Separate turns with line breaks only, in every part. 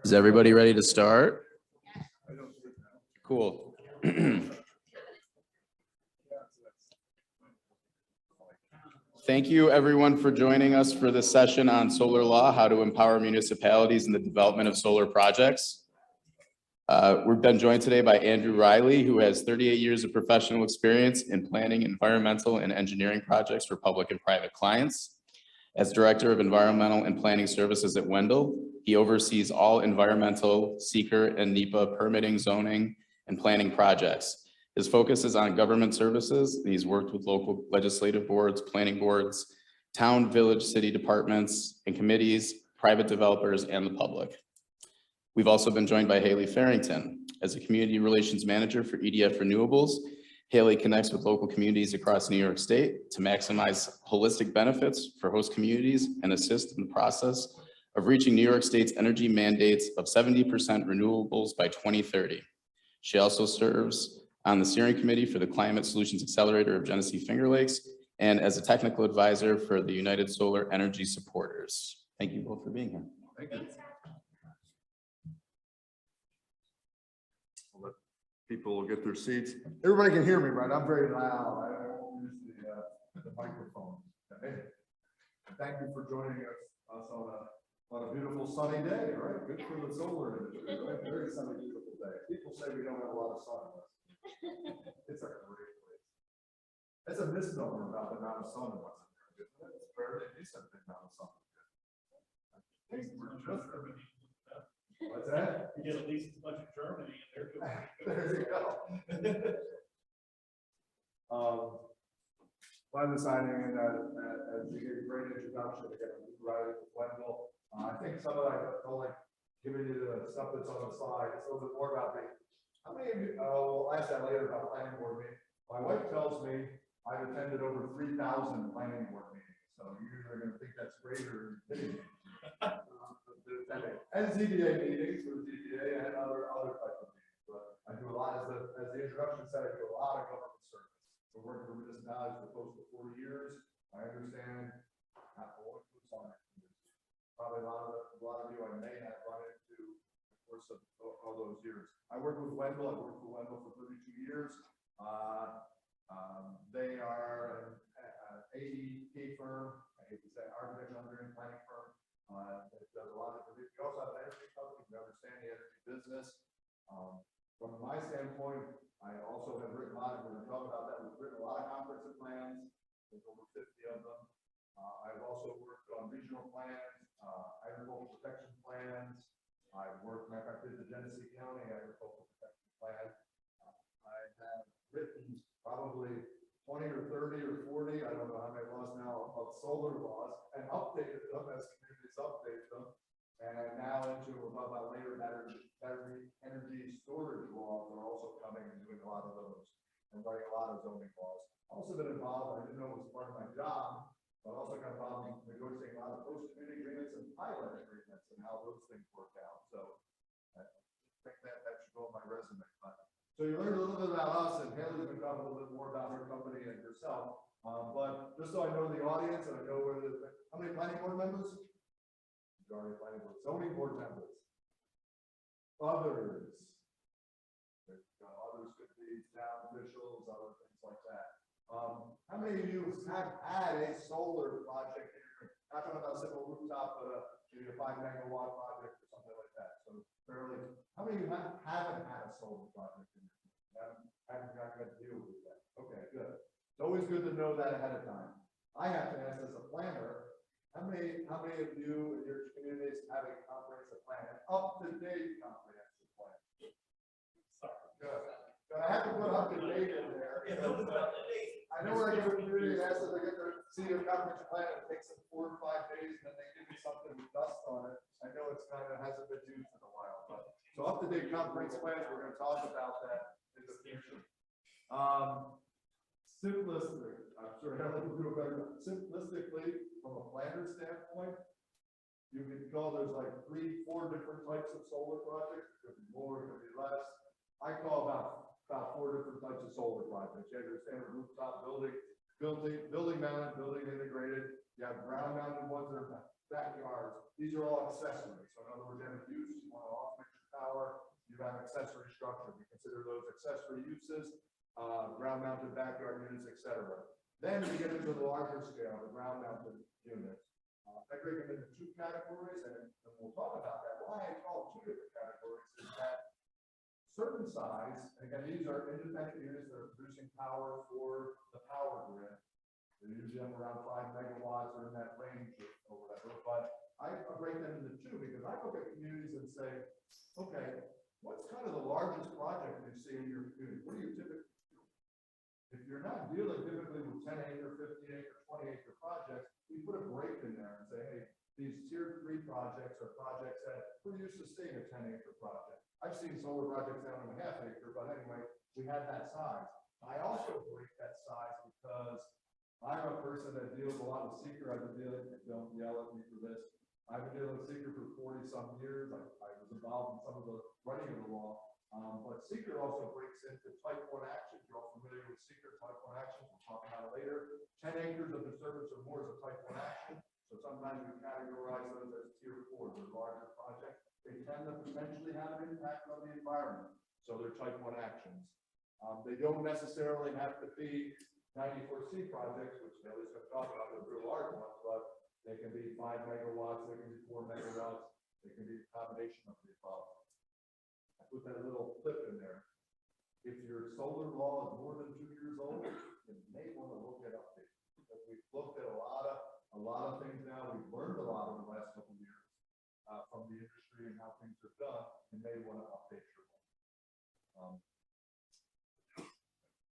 Is everybody ready to start? Cool. Thank you everyone for joining us for this session on solar law, how to empower municipalities in the development of solar projects. We've been joined today by Andrew Reilly, who has 38 years of professional experience in planning environmental and engineering projects for public and private clients. As Director of Environmental and Planning Services at Wendel, he oversees all environmental, seeker, and NEPA permitting, zoning, and planning projects. His focus is on government services, and he's worked with local legislative boards, planning boards, town, village, city departments, and committees, private developers, and the public. We've also been joined by Haylee Ferington. As a Community Relations Manager for EDF Renewables, Haylee connects with local communities across New York State to maximize holistic benefits for host communities and assist in the process of reaching New York State's energy mandates of 70% renewables by 2030. She also serves on the steering committee for the Climate Solutions Accelerator of Genesee Finger Lakes and as a technical advisor for the United Solar Energy Supporters. Thank you both for being here.
Thank you. People will get their seats. Everybody can hear me, right? I'm very loud. I won't use the microphone. Okay. Thank you for joining us on a beautiful sunny day, right? Good for the solar industry, right? Very sunny, beautiful day. People say we don't have a lot of sun. It's a great place. It's a misnomer about the amount of sun in West America. It's a fairly decent amount of sun. I think we're just what's that?
You get at least as much of Germany in there.
There you go. By deciding as you gave a great introduction, again, Reilly with Wendel. I think some of that I felt like giving you the stuff that's on the slide. It's a little bit more about me. How many of you? We'll ask that later about planning board meeting. My wife tells me I've attended over 3,000 planning board meetings. So you're either going to think that's great or kidding me. And ZBA meetings with ZBA and other types of meetings. But I do a lot, as the introduction said, I do a lot of government service. We're working for municipalities for close to 4 years. I understand not all of who's on it. Probably a lot of you I may have run into in the course of all those years. I work with Wendel. I've worked for Wendel for 32 years. They are an AICP firm. I hate to say architecture engineering planning firm. It does a lot of different things. We also have an energy company. We understand the energy business. From my standpoint, I also have written a lot, and we're going to talk about that. We've written a lot of comprehensive plans. There's over 50 of them. I've also worked on regional plans, agricultural protection plans. I've worked, matter of fact, did the Genesee County agricultural protection plan. I have written probably 20 or 30 or 40, I don't know how many laws now, of solar laws, and updated them as communities update them. And now into, we'll talk about later, battery energy storage laws are also coming and doing a lot of those and writing a lot of zoning laws. Also been involved, I didn't know it was part of my job, but also got involved in negotiating a lot of post-community agreements and pilot agreements and how those things work out. So I think that should go on my resume. So you learned a little bit about us, and Haylee's going to talk a little bit more about her company and herself. But just so I know the audience and I know where how many planning board members? Majority of planning board, zoning board members. Others. Others could be town officials, other things like that. How many of you have had a solar project? Not talking about a simple rooftop, but maybe a 5 megawatt project or something like that. So fairly. How many of you haven't had a solar project? Haven't got to deal with that. Okay, good. It's always good to know that ahead of time. I have to ask as a planner, how many of you in your communities have a comprehensive plan, an up-to-date comprehensive plan? Sorry. Good. But I have to put up-to-date in there. I know when I go to a community and ask them to get their see your comprehensive plan, it takes them 4 or 5 days, and then they give me something with dust on it. I know it's kind of hasn't been used in a while, but so up-to-date comprehensive plans, we're going to talk about that in the future. Simplistic, I'm sure Helen will do a better job. Simplistically, from a planner standpoint, you can go, there's like 3, 4 different types of solar projects. It could be more, it could be less. I call about 4 different types of solar projects. You have your standard rooftop building mounted, building integrated. You have ground mounted ones that are backyards. These are all accessories. So in other words, you have a use, you want to power, you have accessory structure. We consider those accessory uses, ground mounted backyard units, et cetera. Then we get into the larger scale, the ground mounted units. I break them into two categories, and we'll talk about that. Why I call them two different categories is that certain size, and again, these are independent units that are producing power for the power grid. They're usually around 5 megawatts or in that range or whatever, but I break them into two because I look at communities and say, okay, what's kind of the largest project you see in your community? What do you typically do? If you're not dealing typically with 10-acre, 15-acre, 20-acre projects, we put a break in there and say, hey, these tier 3 projects are projects that we're used to seeing a 10-acre project. I've seen solar projects down to a half acre, but anyway, we had that size. I also break that size because I'm a person that deals a lot with seeker. I've been dealing, don't yell at me for this. I've been dealing with seeker for 40 some years. I was involved in some of the running of the law. But seeker also breaks into type 1 actions. You're all familiar with seeker type 1 actions. We'll talk about it later. 10 acres of disturbance or more is a type 1 action. So sometimes we categorize those as tier 4. They're larger projects. They tend to potentially have an impact on the environment. So they're type 1 actions. They don't necessarily have to be 94C projects, which Haley's going to talk about. They're real large ones, but they can be 5 megawatts, they can be 4 megawatts, they can be a combination of the above. I put that little clip in there. If your solar law is more than 2 years old, you may want to look at updates. Because we've looked at a lot of things now. We've learned a lot over the last couple of years from the industry and how things are done. You may want to update your law.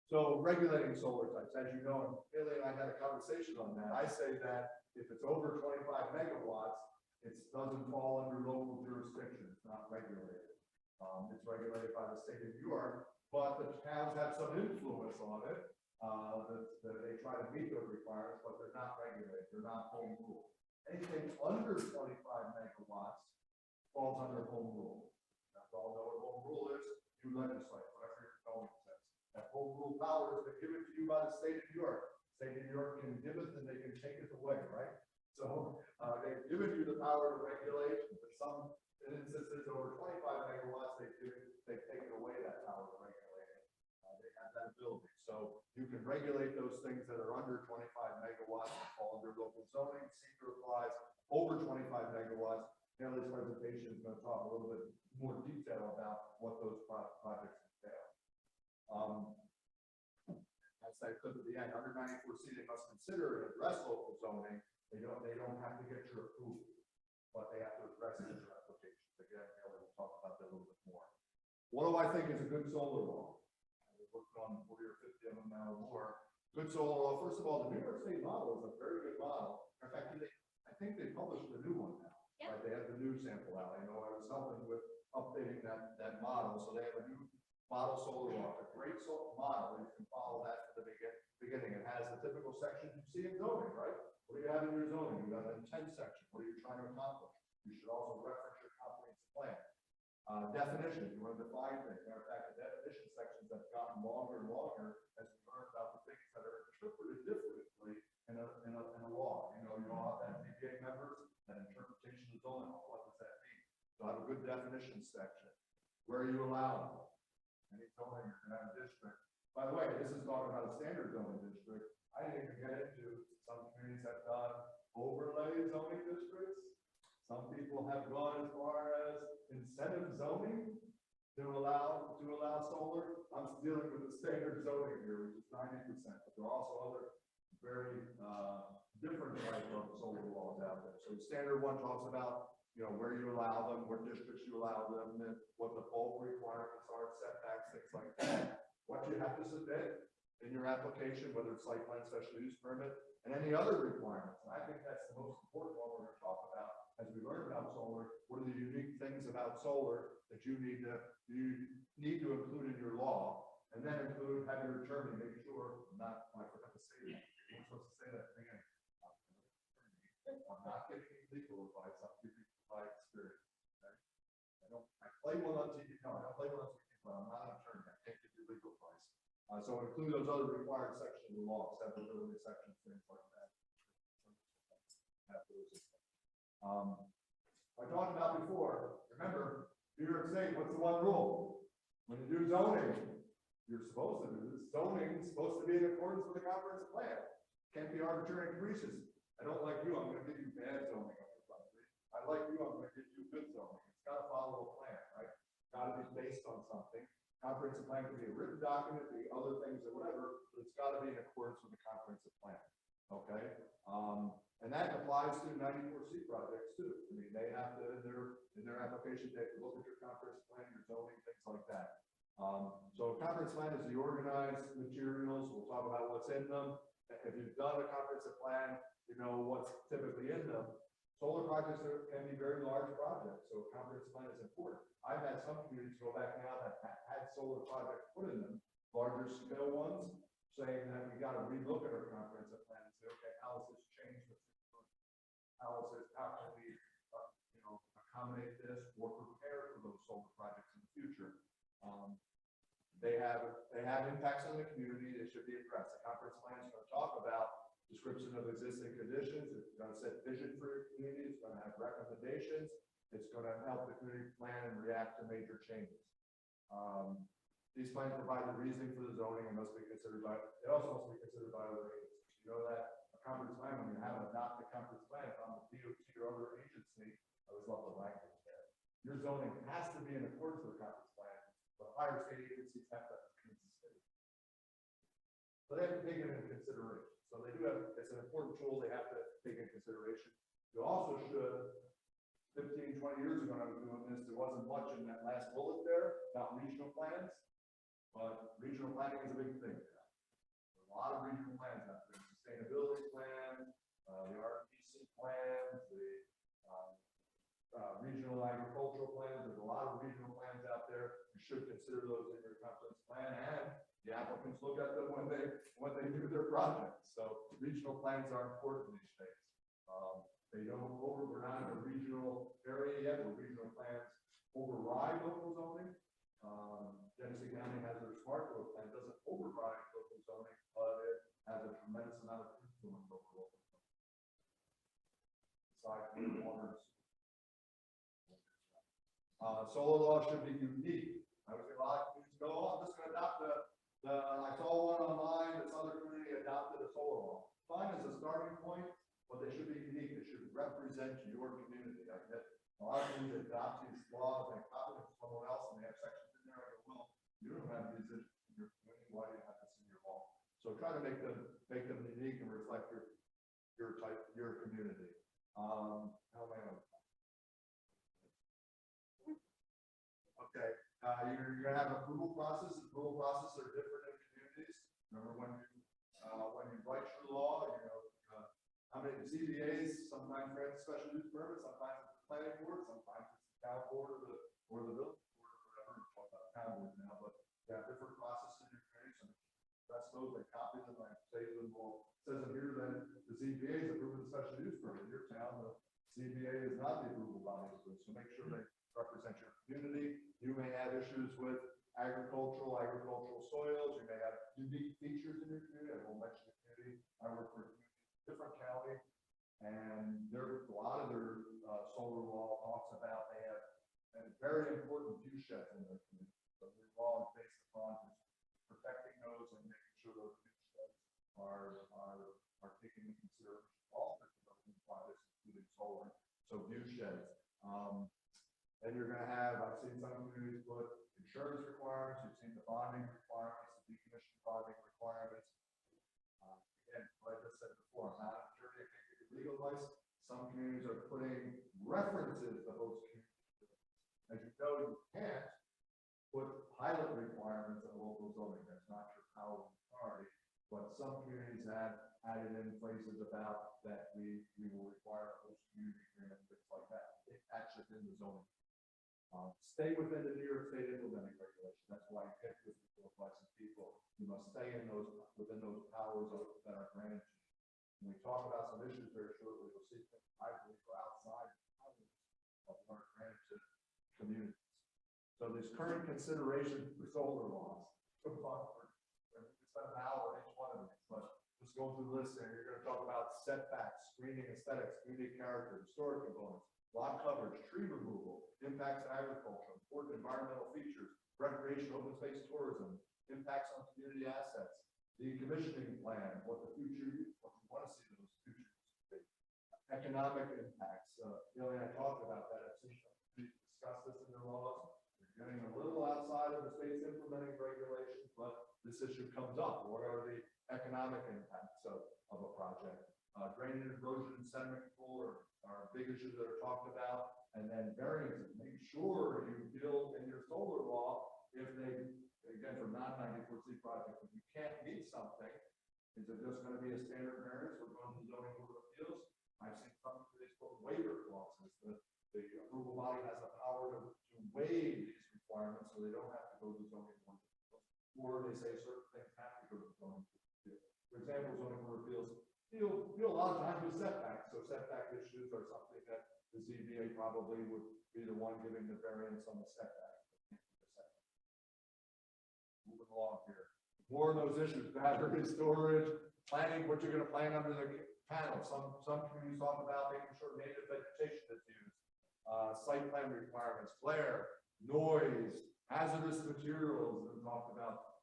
So regulating solar types, as you know, and Haley and I had a conversation on that. I say that if it's over 25 megawatts, it doesn't fall under local jurisdiction. It's not regulated. It's regulated by the state of New York, but the towns have some influence on it. That they try to meet those requirements, but they're not regulated. They're not home rule. Anything under 25 megawatts falls under home rule. That's all know what home rule is. You legislate, whatever your zoning says. That home rule power has been given to you by the state of New York. State of New York can give it and they can take it away, right? So they've given you the power to regulate. In some instances, over 25 megawatts, they've taken away that power to regulate it. They have that ability. So you can regulate those things that are under 25 megawatts and fall under local zoning. Seeker applies over 25 megawatts. Haley's presentation is going to talk a little bit more detail about what those projects entail. That's that clip at the end. Under 94C, they must consider and address local zoning. They don't have to get your approval, but they have to address it in their applications. Again, Haley will talk about that a little bit more. What do I think is a good solar law? We've worked on 40 or 50 of them now or more. Good solar law. First of all, the New York State model is a very good model. In fact, I think they published a new one now. Yep. Right? They have the new sample out. I know I was helping with updating that model, so they have a new model solar law. It's a great solar model. You can follow that from the beginning. It has the typical sections you see in zoning, right? What do you have in your zoning? You have an intent section. What are you trying to accomplish? You should also reference your comprehensive plan. Definitions. You want to define things. Matter of fact, the definition sections have gotten longer and longer as we learn about the things that are interpreted differently in a law. You know, you all have that ZBA members, that interpretation of zoning. What does that mean? So I have a good definition section. Where you allow any zoning, you're going to have a district. By the way, this is talking about a standard zoning district. I didn't even get into some communities have done overlay zoning districts. Some people have gone as far as incentive zoning to allow solar. I'm dealing with the standard zoning here, which is 90%, but there are also other very different type of solar laws out there. So the standard one talks about, you know, where you allow them, what districts you allow them, and what the bulk requirements are, setbacks, things like that. What you have to submit in your application, whether it's site plan, special use permit, and any other requirements. And I think that's the most important one we're going to talk about as we learn about solar. What are the unique things about solar that you need to include in your law, and then have your attorney make sure. I forgot to say that. I'm supposed to say that again. I'm not giving you legal advice. I'm giving you my experience. Okay? I play one on TV. No, I don't play one on TV, but I'm not an attorney. I can't give you legal advice. So include those other required sections of the law, severability sections, things like that. I talked about before, remember, New York State, what's the one rule? When you do zoning, you're supposed to do this, zoning is supposed to be in accordance with the comprehensive plan. Can't be arbitrary increases. I don't like you, I'm gonna give you bad zoning on your property. I like you, I'm gonna give you good zoning. It's gotta follow a plan, right? Gotta be based on something. Comprehensive plan can be a written document, be other things or whatever, but it's gotta be in accordance with the comprehensive plan, okay? And that applies to 94C projects too. I mean, they have to, in their application, they have to look at your comprehensive plan, your zoning, things like that. So comprehensive plan is the organized materials. We'll talk about what's in them. If you've done a comprehensive plan, you know what's typically in them. Solar projects can be very large projects, so a comprehensive plan is important. I've had some communities go back now that had solar projects put in them, larger scale ones, saying that we got to relook at our comprehensive plan and say, okay, how has this changed? How can we, accommodate this or prepare for those solar projects in the future? They have impacts on the community. They should be addressed. The comprehensive plan is going to talk about description of existing conditions. It's going to set vision for your community. It's going to have recommendations. It's going to help the community plan and react to major changes. These plans provide the reasoning for the zoning and must be considered by, it also must be considered by other agencies. You know that a comprehensive plan, when you have an adopted comprehensive plan on the DOT or other agency, I always love the language there. Your zoning has to be in accordance with the comprehensive plan, but higher state agencies have to consider. So they have to take it into consideration. So they do have, it's an important tool they have to take into consideration. You also should, 15, 20 years ago when I was doing this, there wasn't much in that last bullet there about regional plans, but regional planning is a big thing. There's a lot of regional plans out there. Sustainability plan, the RPC plans, the regional agricultural plans. There's a lot of regional plans out there. You should consider those in your comprehensive plan, and the applicants look at them when they do their projects. So regional plans are important these days. They don't we're not in a regional area yet, where regional plans override local zoning. Genesee County has their smart growth plan, doesn't override local zoning, but it has a tremendous amount of influence over local zoning. Aside from the waters. Solar law should be unique. I would say a lot of communities go, oh, I'm just going to adopt I saw one online, this other community adopted a solar law. Fine as a starting point, but they should be unique. They should represent your community. I get a lot of communities adopt these laws and copy them from someone else, and they have sections in there. I go, well, you don't have these in your community. Why do you have this in your law? So try to make them unique and reflect your community. How am I on? Okay, you're going to have approval process. Approval processes are different in communities. Remember when you write your law, how many ZBAs, sometimes grant special use permits, sometimes it's the planning board, sometimes it's the town board or the village board or whatever. We're talking about town board now, but you have different processes in your community. So that's those, they copy them, I say to them, well, it says in here that the ZBA is approving the special use permit. In your town, the ZBA is not the approval body, so make sure they represent your community. You may have issues with agricultural soils. You may have unique features in your community. I won't mention the community. I work for a different county, and a lot of their solar law talks about they have very important view sheds in their community. So their law is based upon protecting those and making sure those view sheds are taken into consideration. All different projects, including solar. So view sheds. Then you're going to have, I've seen some communities put insurance requirements, you've seen the bonding requirements, the decommission bonding requirements. Again, like I said before, I'm not an attorney, I can't give you legal advice. Some communities are putting references to host communities. As you know, you can't put pilot requirements in local zoning. That's not your power of authority. But some communities have added in places about that we will require a host community agreement, things like that. It's actually in the zoning. Stay within the New York State implementing regulation. That's why you pick with licensed people. You must stay within those powers that are granted to you. When we talk about some issues very shortly, we'll see things I believe are outside the powers of what are granted to communities. So there's current consideration for solar laws. We can spend an hour on each one of these, but just go through the list there. You're going to talk about setbacks, screening, aesthetics, community character, historic components, lot coverage, tree removal, impacts to agriculture, important environmental features, recreation, open space tourism, impacts on community assets, decommissioning plan, what the future, what you want to see those future be. Economic impacts, I talked about that. I've seen some discuss this in their laws. They're getting a little outside of the state's implementing regulations, but this issue comes up. What are the economic impacts of a project? Drainage, erosion, and sediment control are big issues that are talked about. And then variances, make sure you build in your solar law, if they, again, for non-94C projects, if you can't meet something, is it just going to be a standard variance or going to the zoning board of appeals? I've seen some of these waiver clauses. The approval body has the power to waive these requirements, so they don't have to go to the zoning board of appeals. Or they say certain things have to go to the zoning board of appeals. For example, zoning board of appeals deal a lot of times with setbacks, so setback issues are something that the ZBA probably would be the one giving the variance on the setback. Moving along here. More of those issues, battery storage, planning, what you're going to plant under the panel. Some communities talk about making sure native vegetation is used. Site plan requirements, glare, noise, hazardous materials, and talked about.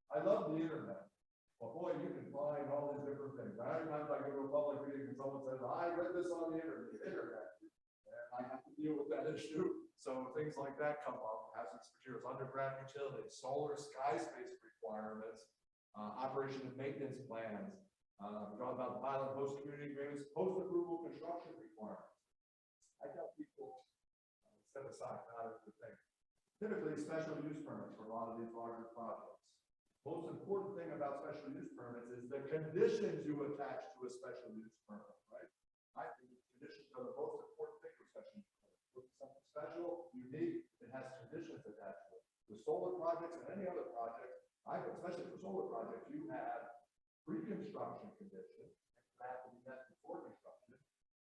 I love the internet. Well, boy, you can find all these different things. How many times I go to a public meeting and someone says, I read this on the internet, and I have to deal with that issue. So things like that come up, hazardous materials, underground utilities, solar sky space requirements, operation and maintenance plans. We talk about pilot host community agreements, post-approval construction requirements. I tell people, set aside, not a good thing. Typically, special use permits for a lot of these larger projects. Most important thing about special use permits is the conditions you attach to a special use permit, right? I think the conditions are the most important thing for special use permits. With something special, unique, it has conditions attached to it. With solar projects and any other project, especially for solar projects, you have pre-construction conditions that have to be met before construction,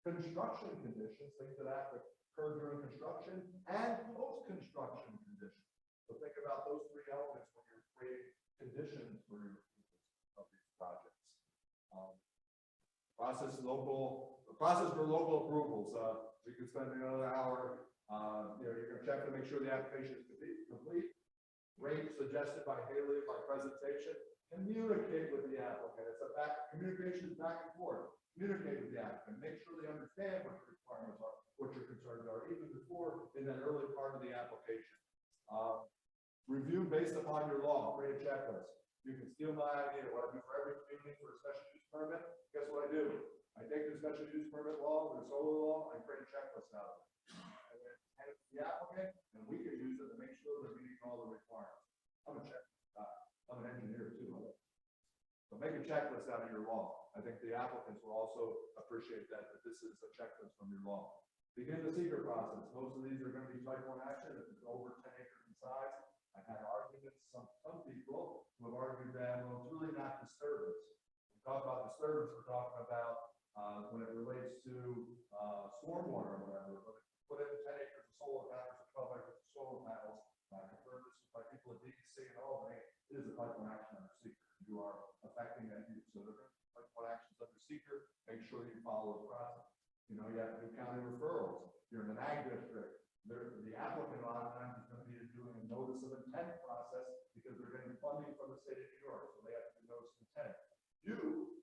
construction conditions, things that have to occur during construction, and post-construction conditions. So think about those three elements when you're creating conditions for your of these projects. The process for local approvals. We could spend another hour. You're going to check to make sure the application is complete. Rate suggested by Haylee by presentation. Communicate with the applicant. It's communication is back and forth. Communicate with the applicant. Make sure they understand what your requirements are, what your concerns are, even before in that early part of the application. Review based upon your law, create a checklist. You can steal my idea, what I do for every community for a special use permit. Guess what I do? I take the special use permit law, the solar law, I create a checklist out of it. And then hand it to the applicant, and we can use it to make sure they're meeting all the requirements. I'm an engineer too. So make a checklist out of your law. I think the applicants will also appreciate that this is a checklist from your law. Begin the seeker process. Most of these are going to be type 1 action if it's over 10 acres in size. I've had arguments, some people who have argued that, well, it's really not disturbance. We talk about disturbance, we're talking about when it relates to stormwater or whatever. But put in 10 acres of solar panels or 12 acres of solar panels. Confirmed this by people at DEC and Albany. It is a type 1 action under seeker. You are affecting that use. So they're type 1 actions under seeker. Make sure you follow the process. You have to do county referrals. You're in an ag district. The applicant a lot of times is going to be doing a notice of intent process because they're getting funding from the state of New York, so they have to do notice of intent. You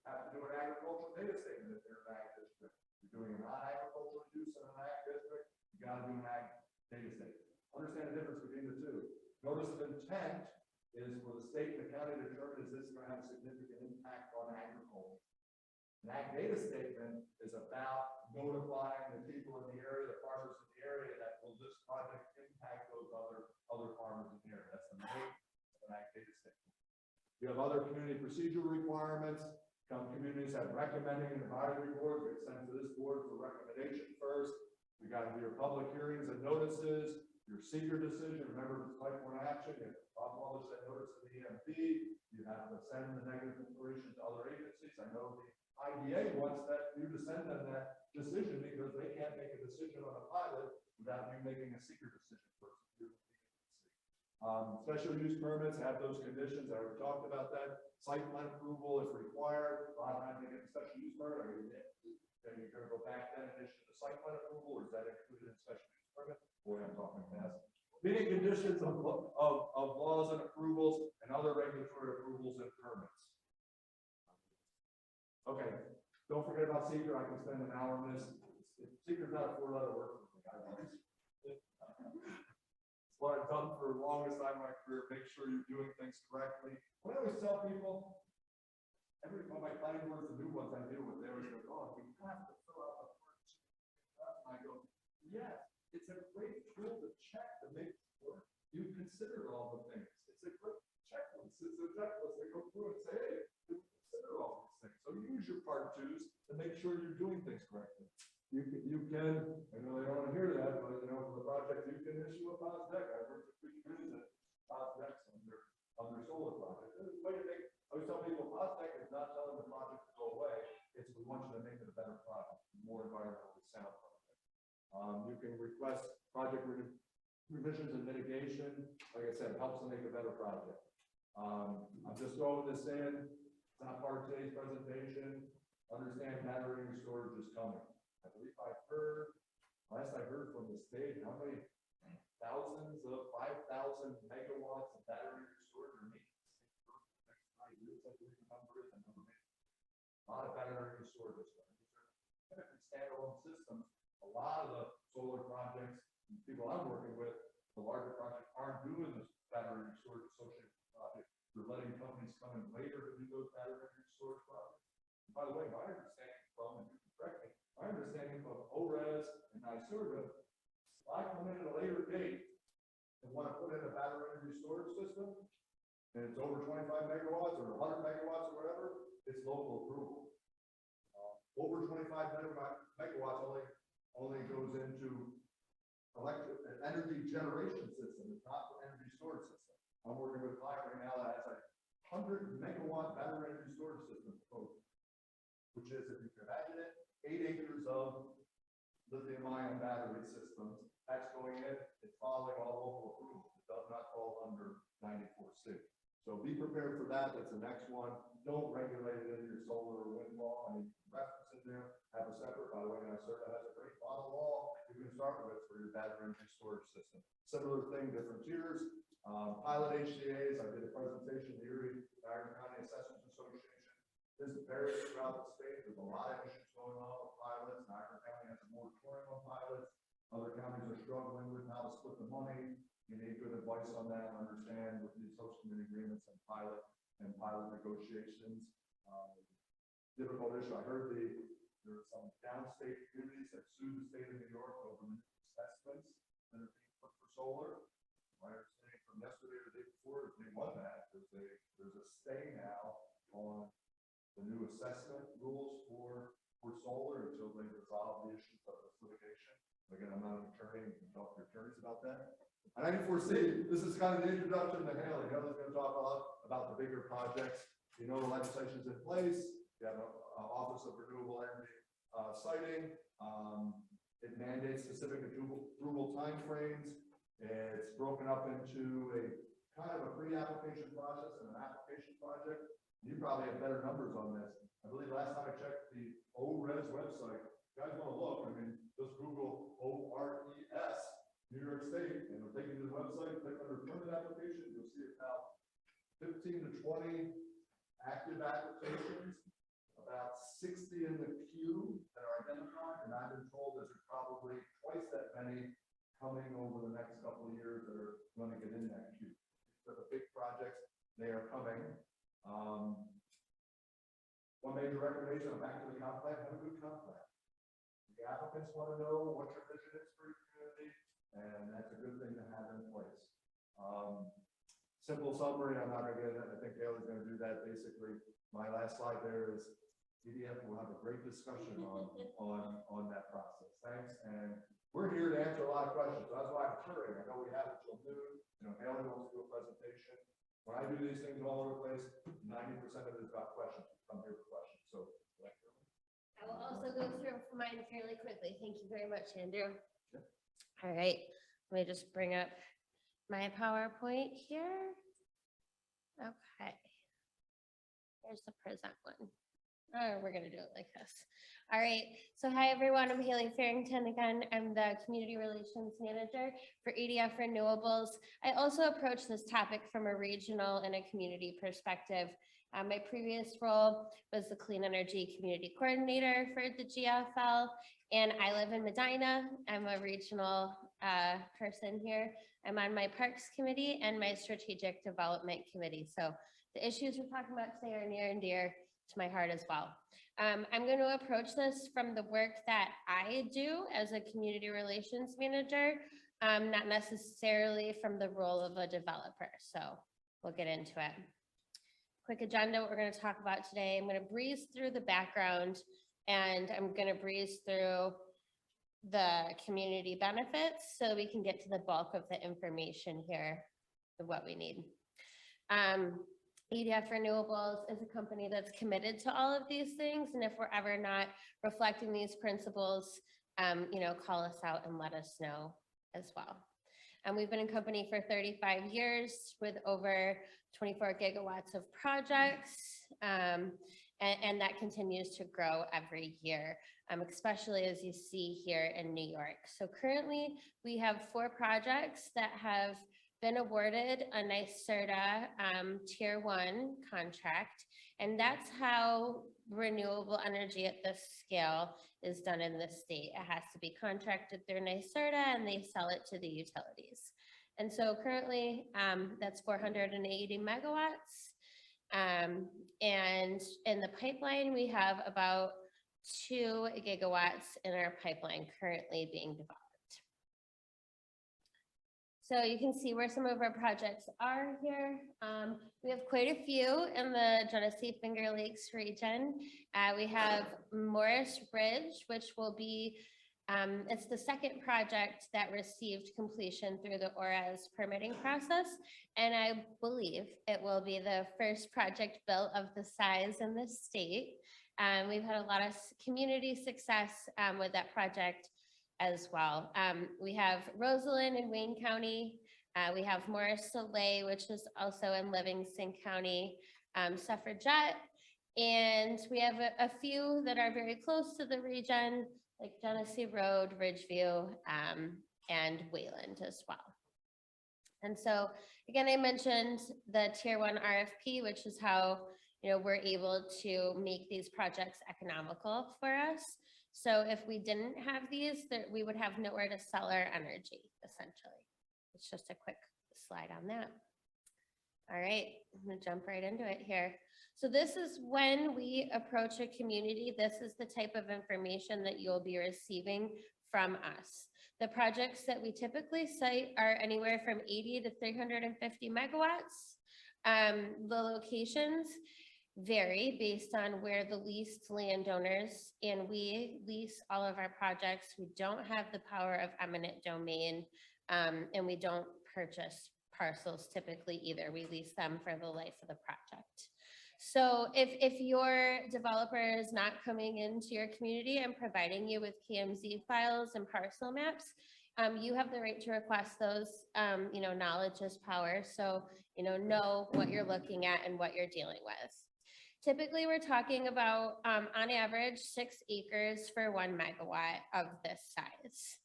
have to do an agricultural data statement if you're an ag district. You're doing a non-agricultural use in an ag district, you got to do an ag data statement. Understand the difference between the two. Notice of intent is for the state and the county to determine is this going to have a significant impact on agriculture. An ag data statement is about notifying the people in the area, the farmers in the area, that will this project impact those other farmers in the area. That's the main of an ag data statement. You have other community procedural requirements. Some communities have recommending and advisory boards. We send to this board for recommendation first. You got to do your public hearings and notices, your seeker decision. Remember, it's type 1 action. You have to publish that notice to the EMP. You have to send the negative declaration to other agencies. I know the IDA wants you to send them that decision because they can't make a decision on a pilot without you making a seeker decision first. Special use permits have those conditions. I already talked about that. Site plan approval if required. A lot of times they get a special use permit. Then you're gonna go back then and issue the site plan approval, or is that included in special use permit? Boy, I'm talking fast. Meeting conditions of laws and approvals and other regulatory approvals and permits. Okay, don't forget about seeker. I can spend an hour on this. Seeker's not a 4-letter word for me. It's what I've done for the longest time in my career. Make sure you're doing things correctly. What I always tell people, every one of my planning boards, the new ones I deal with, they always go, "Oh, we have to fill out the form." And I go, "Yes, it's a great tool to check to make sure you consider all the things. It's a great checklist. It's a checklist that go through and say, hey, you consider all these things. So use your part twos to make sure you're doing things correctly." You can, I know they don't want to hear that, but you know, for the project, you can issue a POS deck. I've worked with big communities that POS decks on their solar project. There's a way to make, I always tell people, POS deck is not telling the project to go away. It's we want you to make it a better product, more environmentally sound project. You can request project revisions and mitigation. Like I said, it helps to make a better project. I'm just throwing this in. It's not part of today's presentation. Understand battery storage is coming. I believe I heard, last I heard from the state, how many thousands of 5,000 megawatts of battery storage are needed. Next 5 years, I believe the number is, a lot of battery storage. Standalone systems. A lot of the solar projects, and people I'm working with, the larger projects aren't doing this battery storage associated project. They're letting companies come in later to do those battery storage projects. And by the way, my understanding from, and you can correct me, my understanding of ORES and NYSERDA, if I come in at a later date and want to put in a battery energy storage system, and it's over 25 megawatts or 100 megawatts or whatever, it's local approval. Over 25 megawatts only goes into electric energy generation system. It's not the energy storage system. I'm working with a client right now that has a 100 megawatt battery energy storage system proposal, which is, if you can imagine it, 8 acres of lithium-ion battery systems. That's going in. It's following all local approvals. It does not fall under 94C. So be prepared for that. That's the next one. Don't regulate it in your solar or wind law. I mean, reference in there. Have a separate. By the way, NYSERDA has a great model law you can start with for your battery energy storage system. Similar thing, different tiers. Pilot HCA's. I did a presentation to Erie County Assessors Association. This varies throughout the state. There's a lot of issues going on with pilots. Niagara County has a moratorium on pilots. Other counties are struggling with how to split the money. You need good advice on that and understand with these host community agreements and pilot negotiations. Difficult issue. I heard there are some downstate communities that sued the state of New York over assessments that are being put for solar. My understanding from yesterday or the day before, they won that. There's a stay now on the new assessment rules for solar until they resolve the issues of this litigation. Again, I'm not an attorney. You can talk to your attorneys about that. And 94C, this is kind of the introduction to Haylee. Haylee's going to talk a lot about the bigger projects. You know, the legislation's in place. You have an Office of Renewable Energy siting. It mandates specific approval timeframes. It's broken up into a kind of a pre-application process and an application project. You probably have better numbers on this. I believe last time I checked the ORES website, you guys want to look, I mean, just Google ORES, New York State, and it'll take you to the website, click under permit application, you'll see about 15 to 20 active applications, about 60 in the queue that are identified, and I've been told there's probably twice that many coming over the next couple of years that are going to get in that queue. For the big projects, they are coming. One major recommendation, I'm back to the comp plan, have a good comp plan. The applicants want to know what your vision is for your community, and that's a good thing to have in place. Simple summary, I'm not going to get it. I think Haylee's going to do that. Basically, my last slide there is EDF will have a great discussion on that process. Thanks, and we're here to answer a lot of questions. So that's why I'm hurrying. I know we have until noon. You know, Haylee wants to do a presentation. When I do these things all over the place, 90% of it is about questions. Come here for questions. So,
I will also go through mine fairly quickly. Thank you very much, Andrew.
Sure.
All right, let me just bring up my PowerPoint here. Okay. Here's the present one. We're gonna do it like this. All right, so hi everyone, I'm Haylee Ferington again. I'm the Community Relations Manager for EDF Renewables. I also approach this topic from a regional and a community perspective. My previous role was the Clean Energy Community Coordinator for the GFL, and I live in Medina. I'm a regional person here. I'm on my Parks Committee and my Strategic Development Committee. So the issues we're talking about today are near and dear to my heart as well. I'm going to approach this from the work that I do as a community relations manager, not necessarily from the role of a developer. So we'll get into it. Quick agenda, what we're going to talk about today. I'm going to breeze through the background and I'm going to breeze through the community benefits so we can get to the bulk of the information here of what we need. EDF Renewables is a company that's committed to all of these things. And if we're ever not reflecting these principles, call us out and let us know as well. We've been in company for 35 years with over 24 gigawatts of projects, and that continues to grow every year, especially as you see here in New York. So currently we have 4 projects that have been awarded a NYSERDA Tier 1 contract, and that's how renewable energy at this scale is done in the state. It has to be contracted through NYSERDA and they sell it to the utilities. And so currently that's 480 megawatts. And in the pipeline, we have about 2 gigawatts in our pipeline currently being developed. So you can see where some of our projects are here. We have quite a few in the Genesee Finger Lakes region. We have Morris Ridge, which will be, it's the second project that received completion through the ORAS permitting process. And I believe it will be the first project built of the size in the state. We've had a lot of community success with that project as well. We have Roseland in Wayne County. We have Morris Soleil, which is also in Livingston County, Suffragette. And we have a few that are very close to the region, like Genesee Road, Ridgeview, and Wayland as well. And so again, I mentioned the Tier 1 RFP, which is how we're able to make these projects economical for us. So if we didn't have these, we would have nowhere to sell our energy, essentially. It's just a quick slide on that. All right, I'm gonna jump right into it here. So this is when we approach a community, this is the type of information that you'll be receiving from us. The projects that we typically cite are anywhere from 80 to 350 megawatts. The locations vary based on where the leased landowners, and we lease all of our projects. We don't have the power of eminent domain, and we don't purchase parcels typically either. We lease them for the life of the project. So if your developer is not coming into your community and providing you with KMZ files and parcel maps, you have the right to request those. Knowledge is power. So, know what you're looking at and what you're dealing with. Typically, we're talking about, on average, 6 acres for 1 megawatt of this size.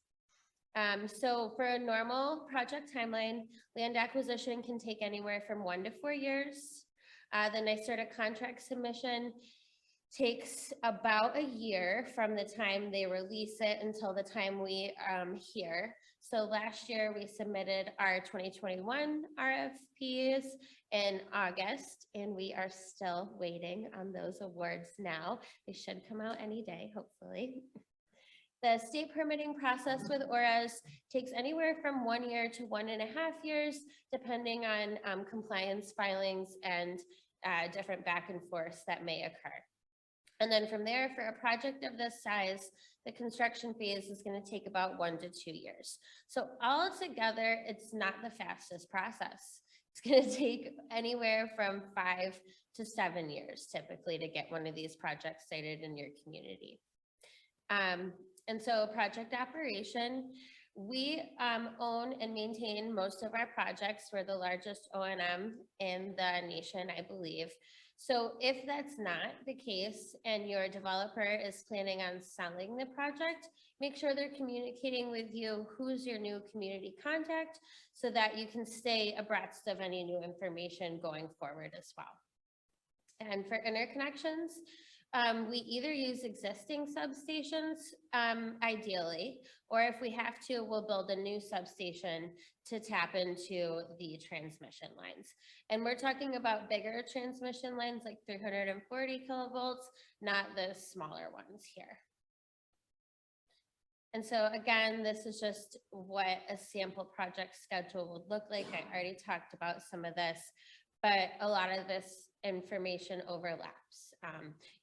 So for a normal project timeline, land acquisition can take anywhere from 1 to 4 years. The NYSERDA contract submission takes about a year from the time they release it until the time we hear. So last year we submitted our 2021 RFPs in August, and we are still waiting on those awards now. They should come out any day, hopefully. The state permitting process with ORAS takes anywhere from 1 year to 1.5 years, depending on compliance filings and different back and forth that may occur. And then from there, for a project of this size, the construction phase is going to take about 1 to 2 years. So altogether, it's not the fastest process. It's going to take anywhere from 5 to 7 years typically to get one of these projects sited in your community. And so project operation, we own and maintain most of our projects. We're the largest O&M in the nation, I believe. So if that's not the case and your developer is planning on selling the project, make sure they're communicating with you who's your new community contact so that you can stay abreast of any new information going forward as well. And for interconnections, we either use existing substations, ideally, or if we have to, we'll build a new substation to tap into the transmission lines. And we're talking about bigger transmission lines like 340 kilovolts, not the smaller ones here. And so again, this is just what a sample project schedule would look like. I already talked about some of this, but a lot of this information overlaps.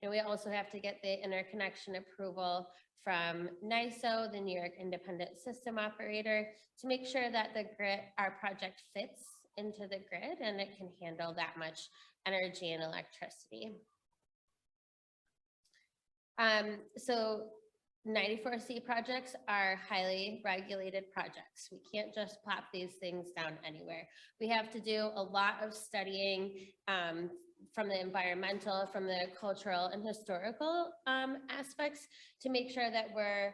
We also have to get the interconnection approval from NYISO, the New York Independent System Operator, to make sure that the grid, our project fits into the grid and it can handle that much energy and electricity. So 94C projects are highly regulated projects. We can't just plop these things down anywhere. We have to do a lot of studying from the environmental, from the cultural and historical aspects to make sure that we're,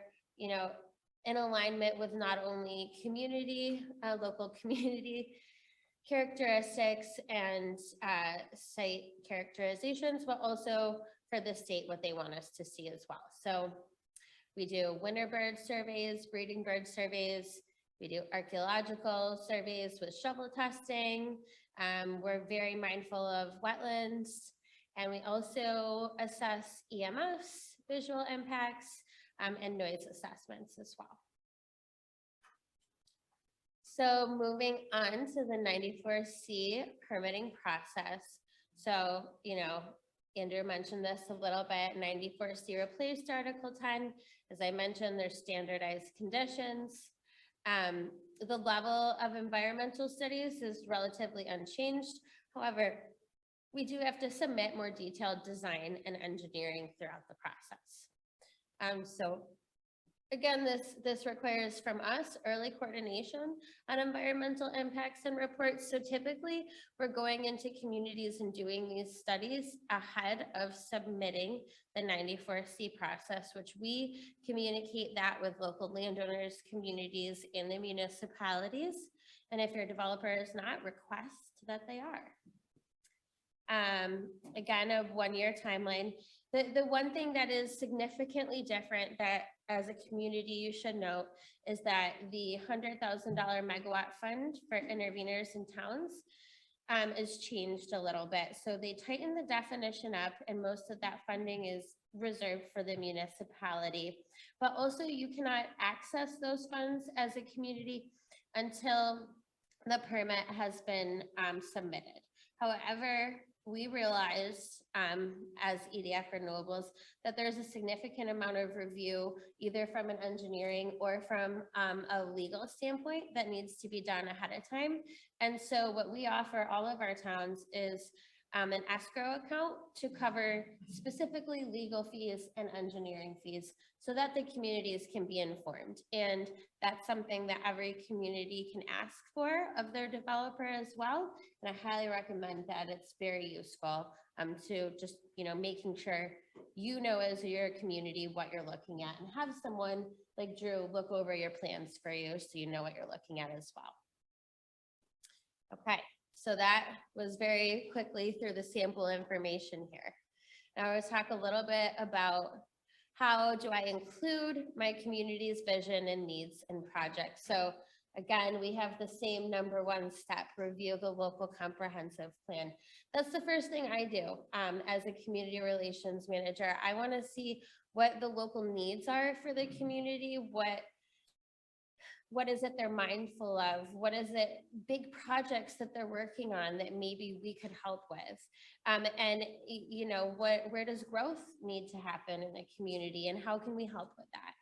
in alignment with not only community, local community characteristics and site characterizations, but also for the state, what they want us to see as well. So we do winter bird surveys, breeding bird surveys. We do archaeological surveys with shovel testing. We're very mindful of wetlands. And we also assess EMFs, visual impacts, and noise assessments as well. So moving on to the 94C permitting process. So, Andrew mentioned this a little bit. 94C replaced Article 10. As I mentioned, there's standardized conditions. The level of environmental studies is relatively unchanged. However, we do have to submit more detailed design and engineering throughout the process. So again, this requires from us early coordination on environmental impacts and reports. So typically we're going into communities and doing these studies ahead of submitting the 94C process, which we communicate that with local landowners, communities, and the municipalities. And if your developer is not, request that they are. Again, a 1-year timeline. The one thing that is significantly different that as a community you should note is that the $100,000 megawatt fund for interveners in towns is changed a little bit. So they tightened the definition up and most of that funding is reserved for the municipality. But also you cannot access those funds as a community until the permit has been submitted. However, we realize as EDF Renewables that there's a significant amount of review either from an engineering or from a legal standpoint that needs to be done ahead of time. And so what we offer all of our towns is an escrow account to cover specifically legal fees and engineering fees so that the communities can be informed. And that's something that every community can ask for of their developer as well. And I highly recommend that. It's very useful to just, making sure as your community what you're looking at and have someone like Drew look over your plans for you so you know what you're looking at as well. Okay. So that was very quickly through the sample information here. Now I will talk a little bit about how do I include my community's vision and needs in projects. So again, we have the same #1 step, review the local comprehensive plan. That's the first thing I do as a community relations manager. I want to see what the local needs are for the community, what is it they're mindful of? What is it, big projects that they're working on that maybe we could help with? And where does growth need to happen in the community and how can we help with that?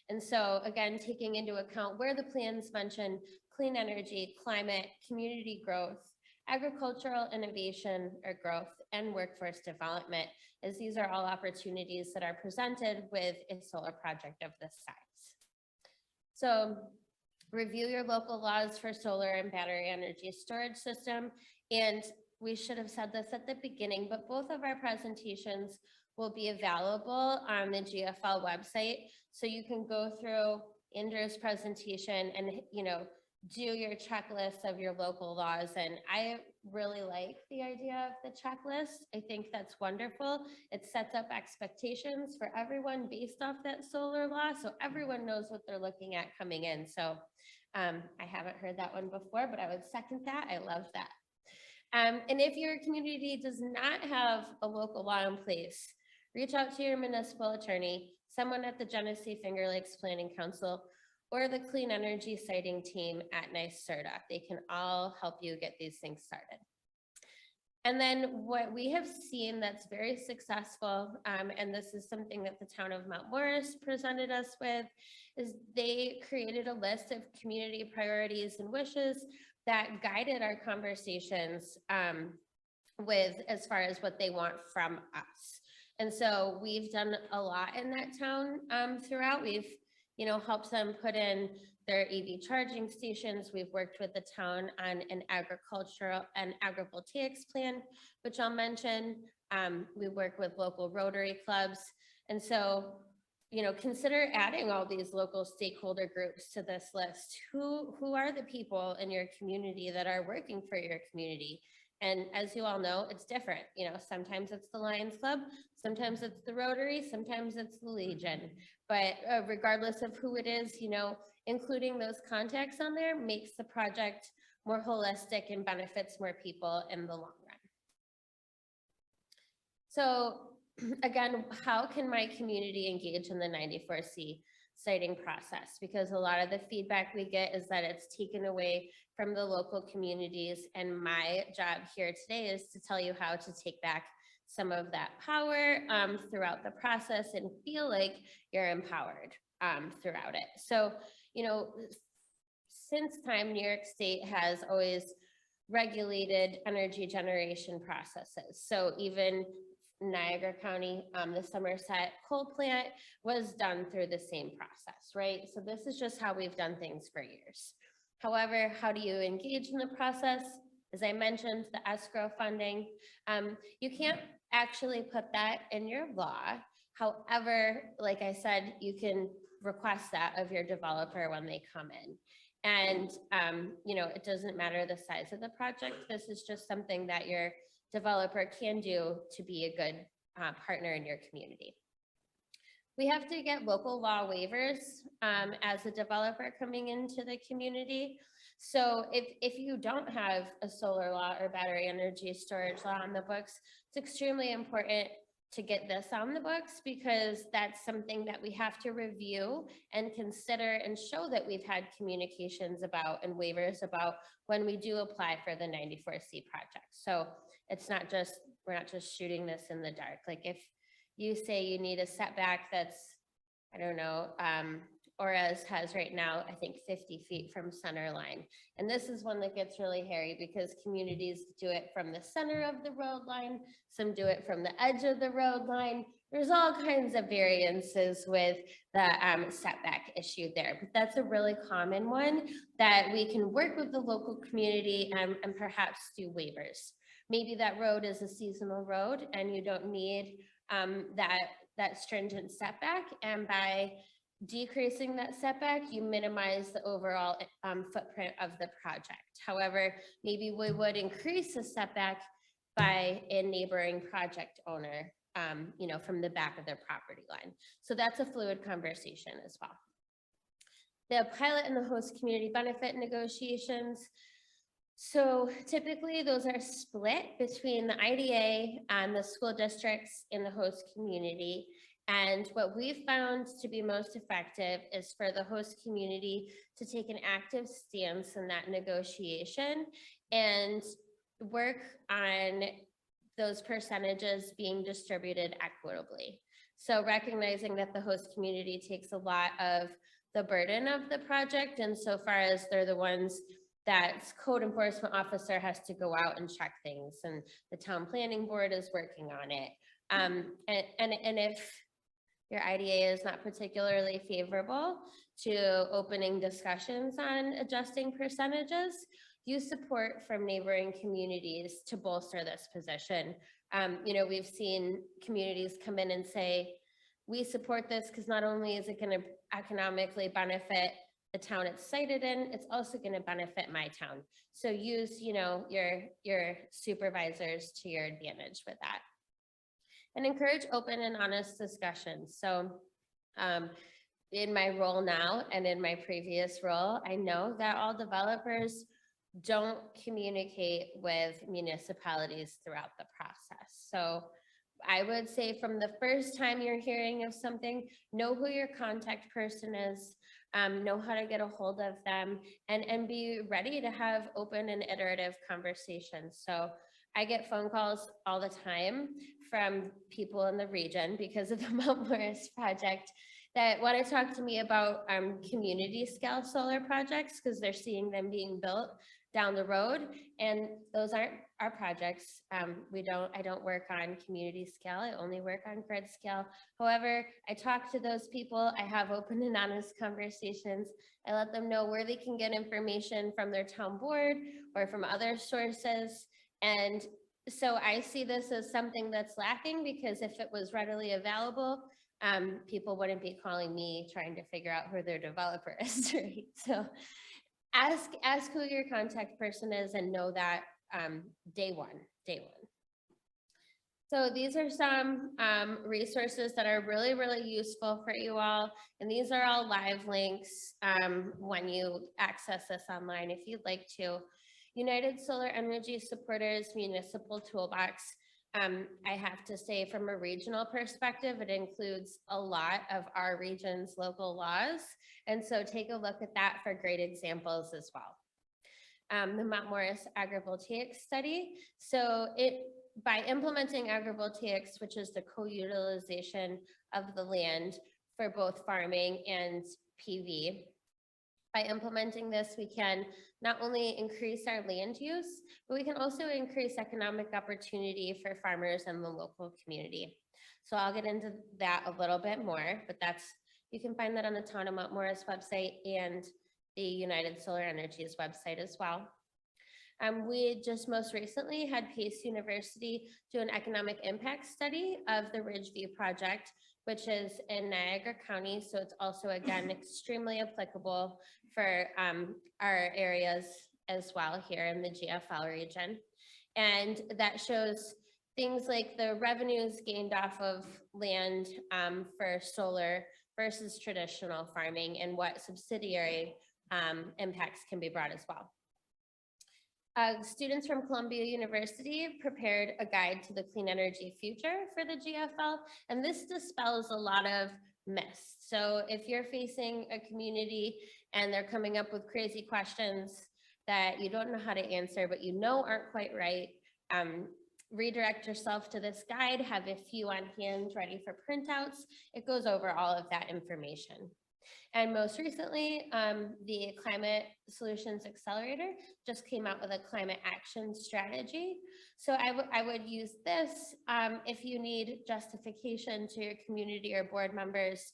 And so again, taking into account where the plans mention clean energy, climate, community growth, agricultural innovation or growth, and workforce development, as these are all opportunities that are presented with a solar project of this size. So review your local laws for solar and battery energy storage system. And we should have said this at the beginning, but both of our presentations will be available on the GFL website. So you can go through Andrew's presentation and, do your checklist of your local laws. And I really like the idea of the checklist. I think that's wonderful. It sets up expectations for everyone based off that solar law. So everyone knows what they're looking at coming in. So I haven't heard that one before, but I would second that. I love that. And if your community does not have a local law in place, reach out to your municipal attorney, someone at the Genesee Finger Lakes Planning Council, or the Clean Energy Siting team at NYSERDA. They can all help you get these things started. And then what we have seen that's very successful, and this is something that the town of Mount Morris presented us with, is they created a list of community priorities and wishes that guided our conversations with as far as what they want from us. And so we've done a lot in that town throughout. We've helped them put in their EV charging stations. We've worked with the town on an agricultural and agrivoltaics plan, which I'll mention. We work with local Rotary clubs. And so, consider adding all these local stakeholder groups to this list. Who are the people in your community that are working for your community? And as you all know, it's different. Sometimes it's the Lions Club, sometimes it's the Rotary, sometimes it's the Legion. But regardless of who it is, including those contacts on there makes the project more holistic and benefits more people in the long run. So again, how can my community engage in the 94C siting process? Because a lot of the feedback we get is that it's taken away from the local communities. And my job here today is to tell you how to take back some of that power throughout the process and feel like you're empowered throughout it. So, since time, New York State has always regulated energy generation processes. So even Niagara County, the Somerset coal plant was done through the same process, right? So this is just how we've done things for years. However, how do you engage in the process? As I mentioned, the escrow funding, you can't actually put that in your law. However, like I said, you can request that of your developer when they come in. And, it doesn't matter the size of the project. This is just something that your developer can do to be a good partner in your community. We have to get local law waivers as a developer coming into the community. So if you don't have a solar law or battery energy storage law on the books, it's extremely important to get this on the books, because that's something that we have to review and consider and show that we've had communications about and waivers about when we do apply for the 94C project. So it's not just, we're not just shooting this in the dark. Like if you say you need a setback that's, I don't know, ORAS has right now, I think 50 feet from center line. And this is one that gets really hairy because communities do it from the center of the road line. Some do it from the edge of the road line. There's all kinds of variances with the setback issue there, but that's a really common one that we can work with the local community and perhaps do waivers. Maybe that road is a seasonal road and you don't need that stringent setback, and by decreasing that setback, you minimize the overall footprint of the project. However, maybe we would increase the setback by a neighboring project owner, from the back of their property line. So that's a fluid conversation as well. The pilot and the host community benefit negotiations. So typically those are split between the IDA and the school districts in the host community. And what we've found to be most effective is for the host community to take an active stance in that negotiation and work on those percentages being distributed equitably. So recognizing that the host community takes a lot of the burden of the project, and so far as they're the ones that code enforcement officer has to go out and check things, and the town planning board is working on it. And if your IDA is not particularly favorable to opening discussions on adjusting percentages, use support from neighboring communities to bolster this position. We've seen communities come in and say, we support this because not only is it going to economically benefit the town it's sited in, it's also going to benefit my town. So use, your supervisors to your advantage with that. And encourage open and honest discussions. So in my role now and in my previous role, I know that all developers don't communicate with municipalities throughout the process. So I would say from the first time you're hearing of something, know who your contact person is, know how to get a hold of them, and be ready to have open and iterative conversations. So I get phone calls all the time from people in the region because of the Mount Morris project that want to talk to me about community scale solar projects because they're seeing them being built down the road, and those aren't our projects. I don't work on community scale. I only work on grid scale. However, I talk to those people. I have open and honest conversations. I let them know where they can get information from their town board or from other sources. And so I see this as something that's lacking, because if it was readily available, people wouldn't be calling me trying to figure out who their developer is, right? So ask who your contact person is and know that day one. So these are some resources that are really, really useful for you all. And these are all live links when you access this online, if you'd like to. United Solar Energy Supporters Municipal Toolbox. I have to say, from a regional perspective, it includes a lot of our region's local laws. And so take a look at that for great examples as well. The Mount Morris Agrivoltaic Study. So by implementing agrivoltaics, which is the co-utilization of the land for both farming and PV, by implementing this, we can not only increase our land use, but we can also increase economic opportunity for farmers and the local community. So I'll get into that a little bit more, but you can find that on the Town of Mount Morris website and the United Solar Energy's website as well. We just most recently had Pace University do an economic impact study of the Ridgeview project, which is in Niagara County. So it's also, again, extremely applicable for our areas as well here in the GFL region. And that shows things like the revenues gained off of land for solar versus traditional farming, and what subsidiary impacts can be brought as well. Students from Columbia University prepared a guide to the clean energy future for the GFL, and this dispels a lot of myths. So if you're facing a community and they're coming up with crazy questions that you don't know how to answer, but aren't quite right, redirect yourself to this guide, have a few on hand ready for printouts. It goes over all of that information. And most recently, the Climate Solutions Accelerator just came out with a climate action strategy. So I would use this if you need justification to your community or board members,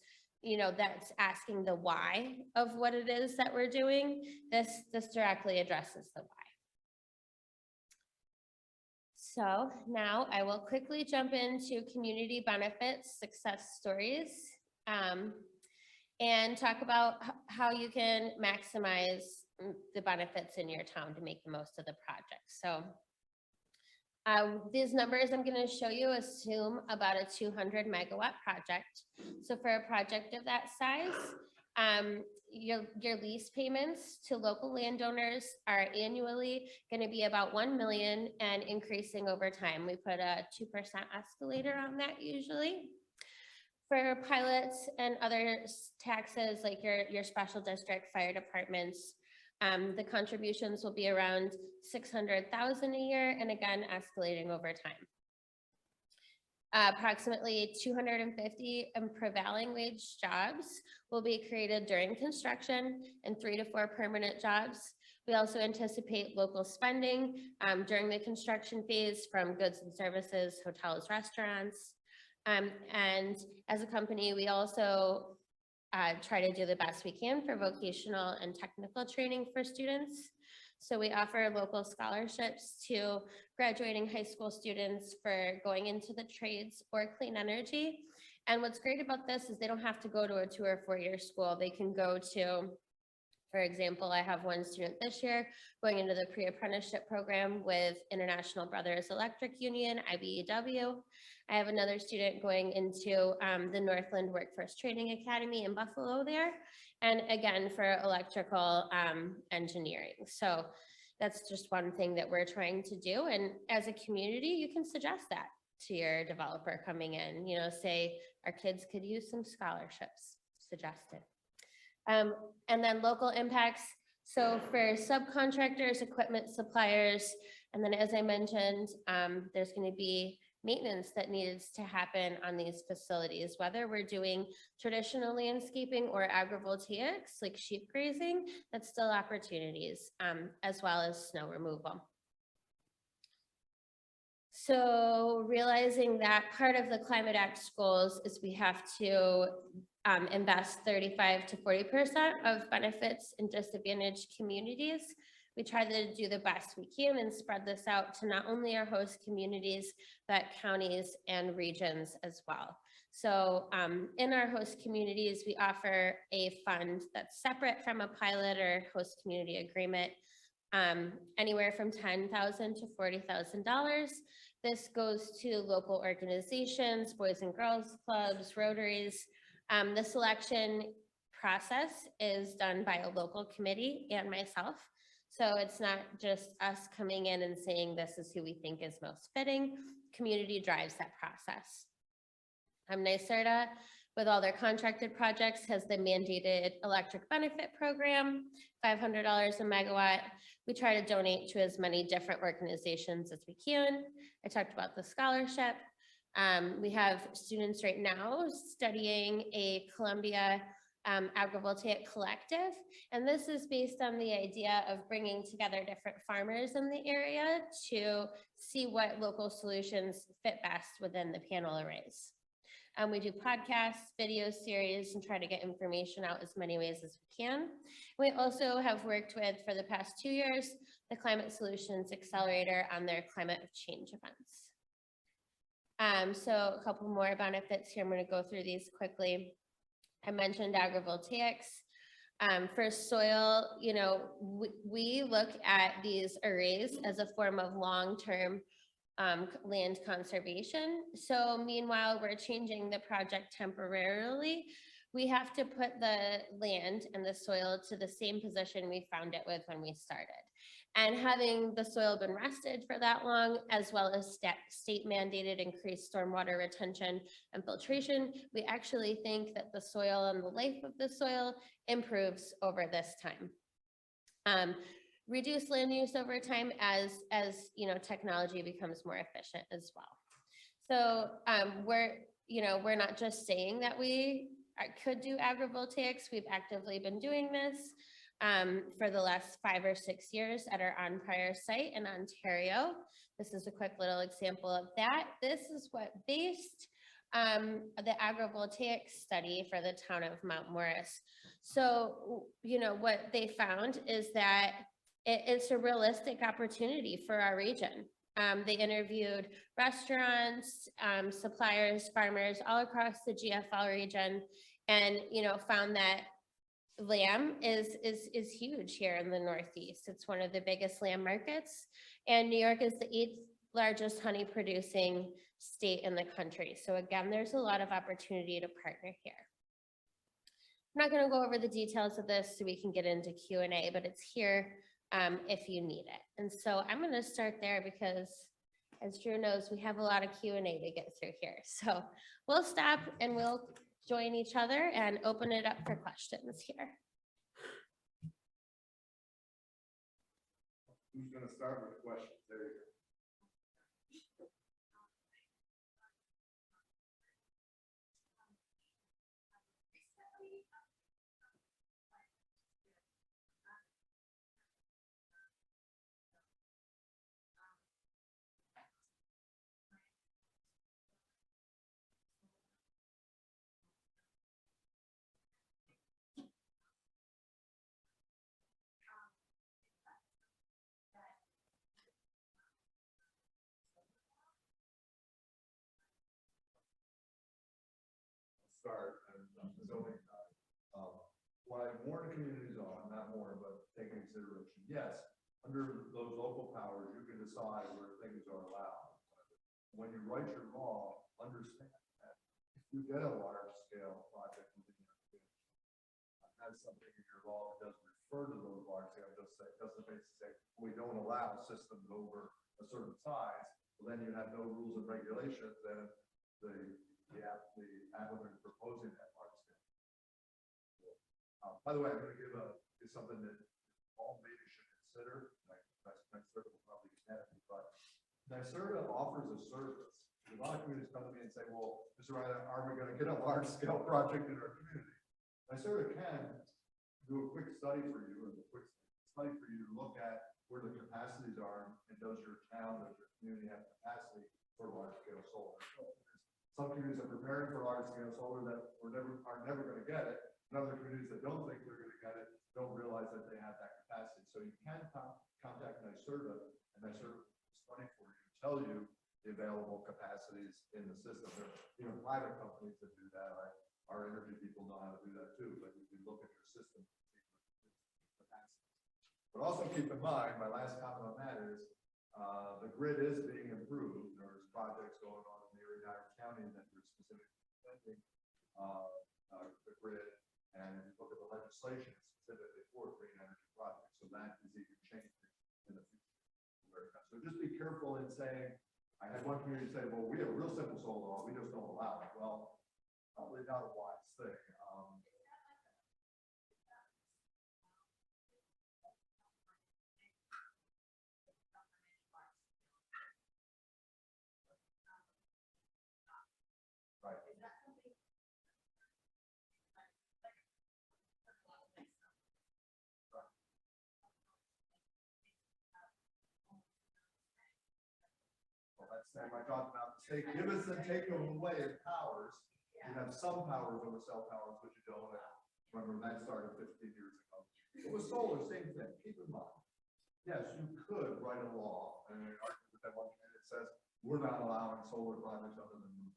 that's asking the why of what it is that we're doing. This directly addresses the why. So now I will quickly jump into community benefits, success stories. And talk about how you can maximize the benefits in your town to make the most of the project. So these numbers I'm going to show you assume about a 200 megawatt project. So for a project of that size, your lease payments to local landowners are annually going to be about $1 million and increasing over time. We put a 2% escalator on that usually. For pilots and other taxes, like your special district fire departments, the contributions will be around $600,000 a year, and again, escalating over time. Approximately 250 prevailing wage jobs will be created during construction, and 3 to 4 permanent jobs. We also anticipate local spending during the construction phase from goods and services, hotels, restaurants. And as a company, we also try to do the best we can for vocational and technical training for students. So we offer local scholarships to graduating high school students for going into the trades or clean energy. And what's great about this is they don't have to go to a 2 or 4 year school. They can go to, for example, I have one student this year going into the pre-apprenticeship program with International Brothers Electric Union, IBEW. I have another student going into the Northland Workforce Training Academy in Buffalo there. And again, for electrical engineering. So that's just one thing that we're trying to do. And as a community, you can suggest that to your developer coming in, you know, say our kids could use some scholarships, suggest it. And then local impacts. So for subcontractors, equipment suppliers, and then as I mentioned, there's going to be maintenance that needs to happen on these facilities, whether we're doing traditional landscaping or agrivoltaics like sheep grazing, that's still opportunities, as well as snow removal. So realizing that part of the Climate Act's goals is we have to invest 35 to 40% of benefits in disadvantaged communities. We try to do the best we can and spread this out to not only our host communities, but counties and regions as well. So in our host communities, we offer a fund that's separate from a pilot or host community agreement, anywhere from $10,000 to $40,000. This goes to local organizations, Boys and Girls Clubs, Rotaries. The selection process is done by a local committee and myself. So it's not just us coming in and saying this is who we think is most fitting. Community drives that process. NYSERDA, with all their contracted projects, has the mandated electric benefit program, $500 a megawatt. We try to donate to as many different organizations as we can. I talked about the scholarship. We have students right now studying a Columbia agrivoltaic collective, and this is based on the idea of bringing together different farmers in the area to see what local solutions fit best within the panel arrays. We do podcasts, video series, and try to get information out as many ways as we can. We also have worked with, for the past 2 years, the Climate Solutions Accelerator on their climate of change events. So a couple more benefits here. I'm going to go through these quickly. I mentioned agrivoltaics. For soil, you know, we look at these arrays as a form of long-term land conservation. So meanwhile, we're changing the project temporarily. We have to put the land and the soil to the same position we found it with when we started. And having the soil been rested for that long, as well as state mandated increased stormwater retention and filtration, we actually think that the soil and the life of the soil improves over this time. Reduce land use over time as you know, technology becomes more efficient as well. So we're not just saying that we could do agrivoltaics. We've actively been doing this for the last 5 or 6 years at our On Prior site in Ontario. This is a quick little example of that. This is what based the agrivoltaic study for the town of Mount Morris. So, you know, what they found is that it's a realistic opportunity for our region. They interviewed restaurants, suppliers, farmers all across the GFL region, and, you know, found that lamb is huge here in the Northeast. It's one of the biggest lamb markets, and New York is the 8th largest honey producing state in the country. So again, there's a lot of opportunity to partner here. I'm not going to go over the details of this so we can get into Q&A, but it's here if you need it. And so I'm going to start there because, as Drew knows, we have a lot of Q&A to get through here. So we'll stop and we'll join each other and open it up for questions here.
Who's going to start with questions? There you go. start, and the zoning side. What I warn communities on, not warn, but take into consideration, yes, under those local powers, you can decide where things are allowed. When you write your law, understand that if you get a large scale project within your community, has something in your law that doesn't refer to those large scale, doesn't basically say, we don't allow systems over a certain size, well, then you have no rules and regulations, and the applicant proposing that large scale. By the way, I'm going to give something that all maybe should consider. NYSERDA will probably get mad at me, but NYSERDA offers a service. A lot of communities come to me and say, well, Mr. Reilly, are we going to get a large scale project in our community? NYSERDA can do a quick study for you, to look at where the capacities are, and does your town, does your community have capacity for large scale solar? Some communities are preparing for large scale solar that are never going to get it, and other communities that don't think they're going to get it don't realize that they have that capacity. So you can contact NYSERDA, and NYSERDA will study for you, tell you the available capacities in the system. There are even private companies that do that. Our energy people know how to do that too, but you can look at your system. But also keep in mind, my last comment on that is, the grid is being improved. There's projects going on in Erie and Iron County that are specifically defending the grid, and if you look at the legislation specifically for green energy projects, so that is even changing in the future. So just be careful in saying, I had one community say, well, we have a real simple solar law, we just don't allow it. Well, probably not a wise thing. Right. Well, that's saying my job about the state give us and take away in powers. You have some powers over cell towers, which you don't have. Remember, that started 15 years ago. So with solar, same thing. Keep in mind, yes, you could write a law, and argue with that one that says we're not allowing solar projects other than rooftop.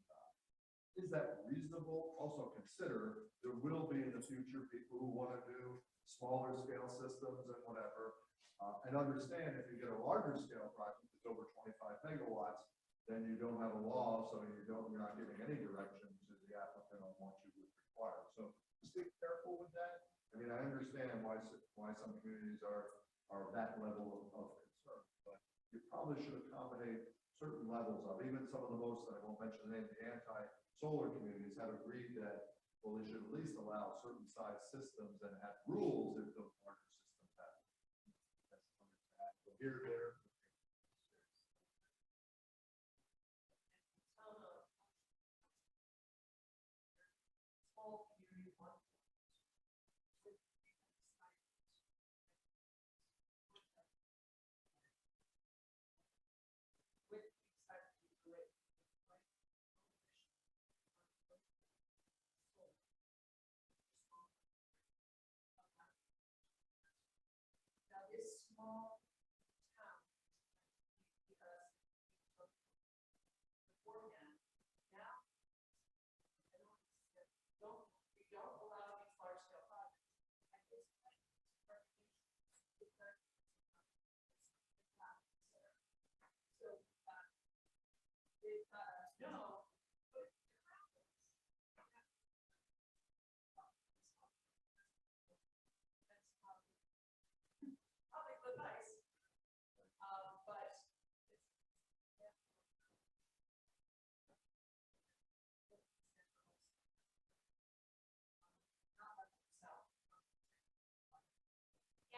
Is that reasonable? Also consider there will be in the future people who want to do smaller scale systems and whatever. And understand if you get a larger scale project that's over 25 megawatts, then you don't have a law, so you're not giving any direction to the applicant on what you would require. So just be careful with that. I mean, I understand why some communities are that level of concern, but you probably should accommodate certain levels of, even some of the most, I won't mention the name, the anti-solar communities have agreed that, well, they should at least allow certain size systems and have rules if those larger systems have. So here, there.
Small town, because beforehand, now we don't allow these large scale projects. At this point, so no.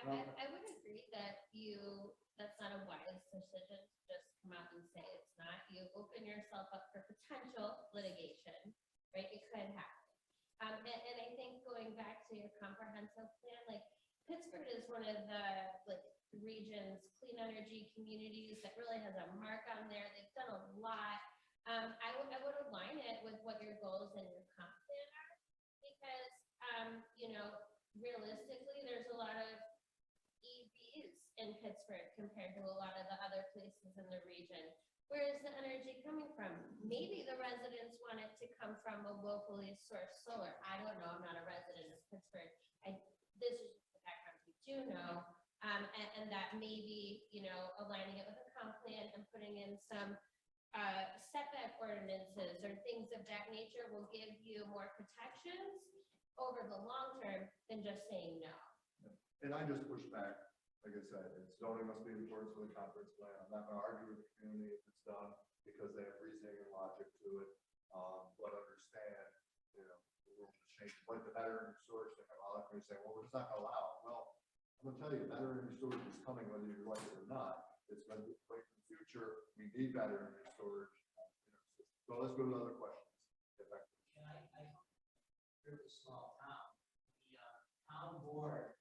I would agree that that's not a wise decision to just come out and say it's not. You open yourself up for potential litigation, right? It could happen. And I think going back to your comprehensive plan, like Pittsburgh is one of the region's clean energy communities that really has a mark on there. They've done a lot. I would align it with what your goals and your comp plan are, because realistically, there's a lot of EVs in Pittsburgh compared to a lot of the other places in the region. where is the energy coming from? Maybe the residents want it to come from a locally sourced solar. I don't know, I'm not a resident of Pittsburgh. This is just the background we do know. And that maybe, you know, aligning it with a comp plan and putting in some setback ordinances or things of that nature will give you more protections over the long term than just saying no.
And I just push back, like I said, it's zoning must be in accordance with the conference plan. I'm not gonna argue with the community if it's done because they have reasoning and logic to it. But understand, you know, the world is changing. Like the battery storage, they have a lot of people saying, well, we're just not gonna allow it. Well, I'm gonna tell you, battery storage is coming whether you like it or not. It's gonna be great in the future. We need battery storage. So let's go to other questions. Get back to
Can I, here's a small town, the town board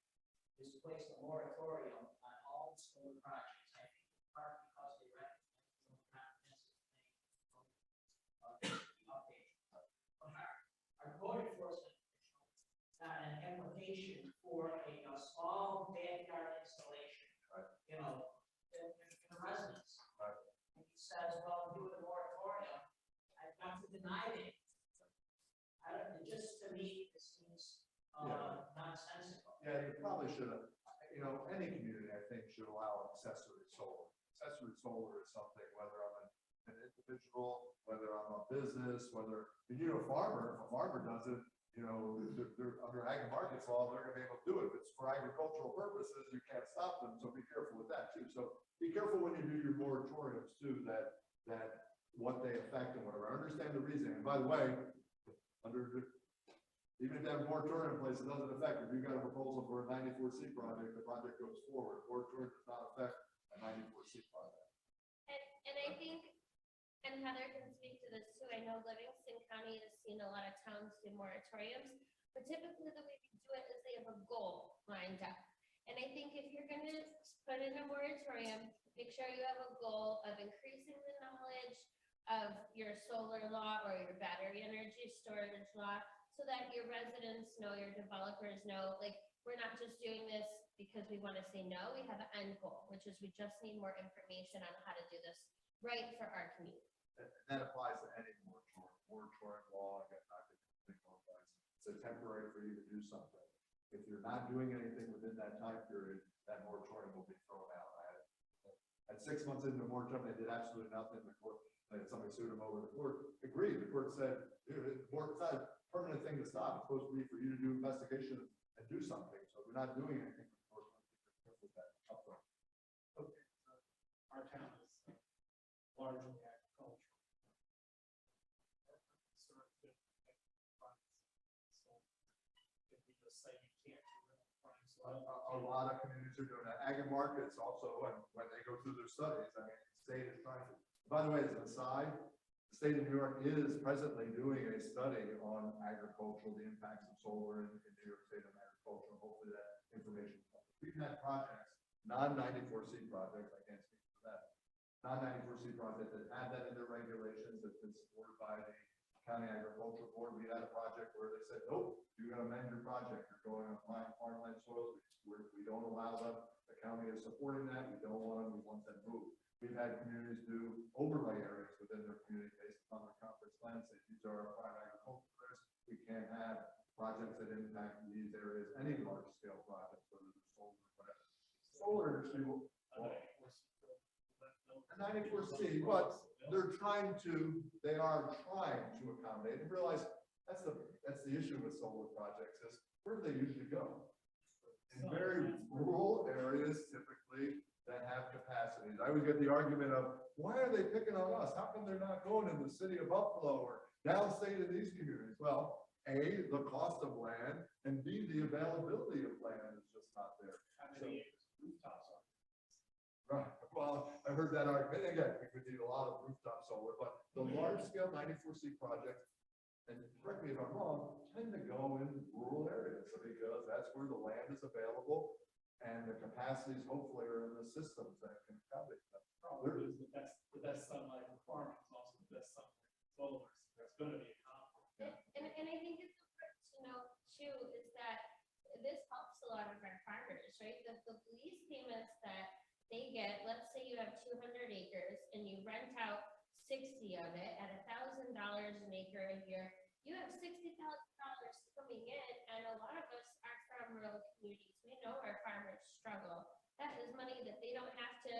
has placed a moratorium on all the solar projects, I think, in part because they recognize some comprehensive thing. Our code enforcement official got an application for a small backyard installation,
Right.
you know, in the residence.
Right.
And he says, well, due to the moratorium, I've got to deny it. I don't, it just to me, it seems nonsensical.
Yeah, you probably should have, you know, any community, I think, should allow accessory solar. Accessory solar is something, whether I'm an individual, whether I'm a business, whether, you know, if a farmer does it, you know, they're under ag and markets law, they're gonna be able to do it. If it's for agricultural purposes, you can't stop them, so be careful with that too. So be careful when you do your moratoriums too, that what they affect and whatever. I understand the reasoning. And by the way, even if they have a moratorium in place, it doesn't affect. If you got a proposal for a 94C project, the project goes forward. Moratorium does not affect a 94C project.
And I think, and Heather can speak to this too, I know Livingston County has seen a lot of towns do moratoriums, but typically the way we do it is they have a goal lined up. And I think if you're gonna put in a moratorium, make sure you have a goal of increasing the knowledge of your solar law or your battery energy storage law, so that your residents know, your developers know, like, we're not just doing this because we want to say no, we have an end goal, which is we just need more information on how to do this right for our community.
And that applies to any moratorium law. Again, I think it's a temporary for you to do something. If you're not doing anything within that time period, that moratorium will be thrown out. At 6 months into the moratorium, they did absolutely nothing. The court, somebody sued them over. The court agreed. The court said, it's not a permanent thing to stop. It's supposed to be for you to do investigation and do something. So if we're not doing anything, with that upfront.
Okay, so our town is largely agricultural. Sort of good funds. So if we just say you can't do it,
A lot of communities are doing that. Ag and markets also, when they go through their studies, I mean, the state is trying to. By the way, as an aside, the state of New York is presently doing a study on agricultural, the impacts of solar in New York State on agriculture. Hopefully that information. We've had projects, non-94C projects, I can't speak for that, non-94C projects that have that in their regulations that's been supported by the County Agricultural Board. We had a project where they said, nope, you gotta amend your project. You're going on farmland soils. We don't allow them. The county is supporting that. We don't want them. We want them moved. We've had communities do overlay areas within their community based on their conference plans. Say these are our prime agricultural areas. We can't have projects that impact these areas, any large scale projects, whether it's solar or whatever. Solar industry will. 94C, but they are trying to accommodate and realize that's the issue with solar projects is where do they usually go? In very rural areas typically that have capacities. I always get the argument of why are they picking on us? How come they're not going in the city of Buffalo or downstate of these communities? Well, A, the cost of land, and B, the availability of land is just not there.
how many rooftops are?
Right. Well, I heard that argument. Again, we would need a lot of rooftop solar, but the large scale 94C projects, and correct me if I'm wrong, tend to go in rural areas because that's where the land is available and the capacities hopefully are in the systems that can accommodate them.
Probably is the best sunlight for farming is also the best sunlight for solar. So that's going to be a conflict.
And I think it's important to know too, is that this helps a lot of our farmers, right? The lease payments that they get, let's say you have 200 acres and you rent out 60 of it at $1,000 an acre a year, you have $60,000 coming in, and a lot of us are from rural communities. We know our farmers struggle. That is money that they don't have to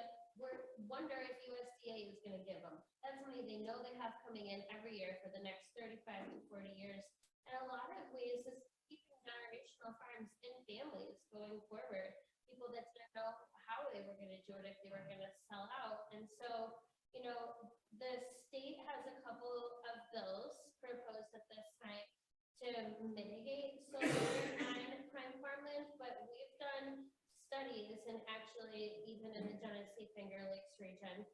wonder if USDA is going to give them. That's money they know they have coming in every year for the next 35 to 40 years. And a lot of ways is keeping generational farms in families going forward. People that didn't know how they were going to do it, if they were going to sell out. And so, you know, the state has a couple of bills proposed at this time to mitigate solar on prime farmland, but we've done studies, and actually even in the Genesee Finger Lakes region,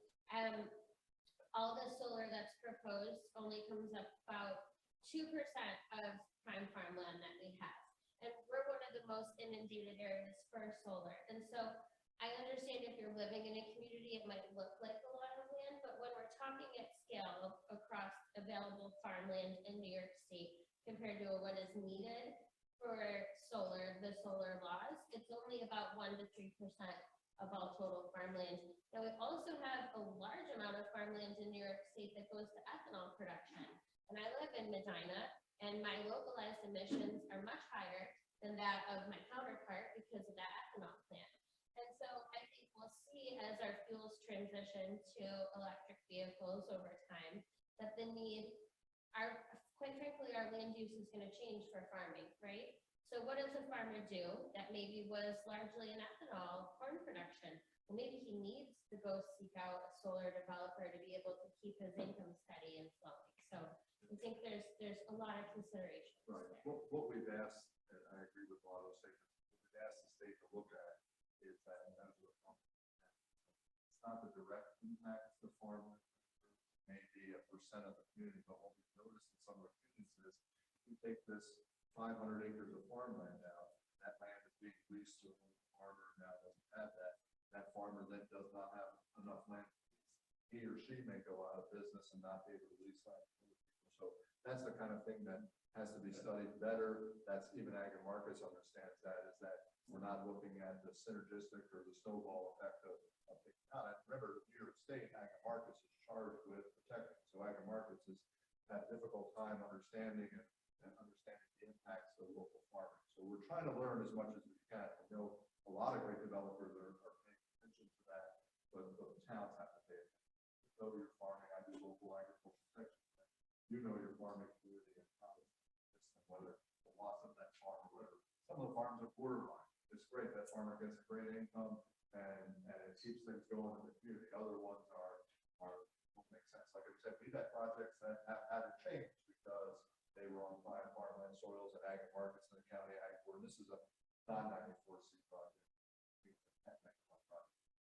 all the solar that's proposed only comes up about 2% of prime farmland that we have. And we're one of the most inundated areas for solar. And so I understand if you're living in a community, it might look like a lot of land, but when we're talking at scale across available farmland in New York State compared to what is needed for solar, the solar laws, it's only about 1 to 3% of all total farmland. Now, we also have a large amount of farmland in New York State that goes to ethanol production. And I live in Medina, and my localized emissions are much higher than that of my counterpart because of that ethanol plant. And so I think we'll see as our fuels transition to electric vehicles over time, that the need, quite frankly, our land use is going to change for farming, right? So what does a farmer do that maybe was largely an ethanol corn production? Well, maybe he needs to go seek out a solar developer to be able to keep his income steady and flowing. So I think there's a lot of considerations
Right.
there.
What we've asked, and I agree with a lot of those statements, what we've asked the state to look at is that it's not the direct impact to farmers, maybe a percent of the community, but what we've noticed in some of the communities is you take this 500 acres of farmland out, that land is being leased to a farmer now doesn't have that. That farmer then does not have enough land. He or she may go out of business and not be able to lease land to other people. So that's the kind of thing that has to be studied better. That's even Ag and Markets understands that, is that we're not looking at the synergistic or the snowball effect of the economy. Remember, New York State Ag and Markets is charged with protecting. So Ag and Markets has had a difficult time understanding and understanding the impacts of local farming. So we're trying to learn as much as we can. I know a lot of great developers are paying attention to that, but the towns have to pay attention. You know your farming, I do local agricultural section. You know your farming community and how it's whether the loss of that farm or whatever. Some of the farms are borderline. It's great, that farmer gets a great income and it keeps things going in the community. Other ones don't make sense. Like I said, we've had projects that have had to change because they were on prime farmland soils and Ag and Markets in the county ag board. This is a non-94C project.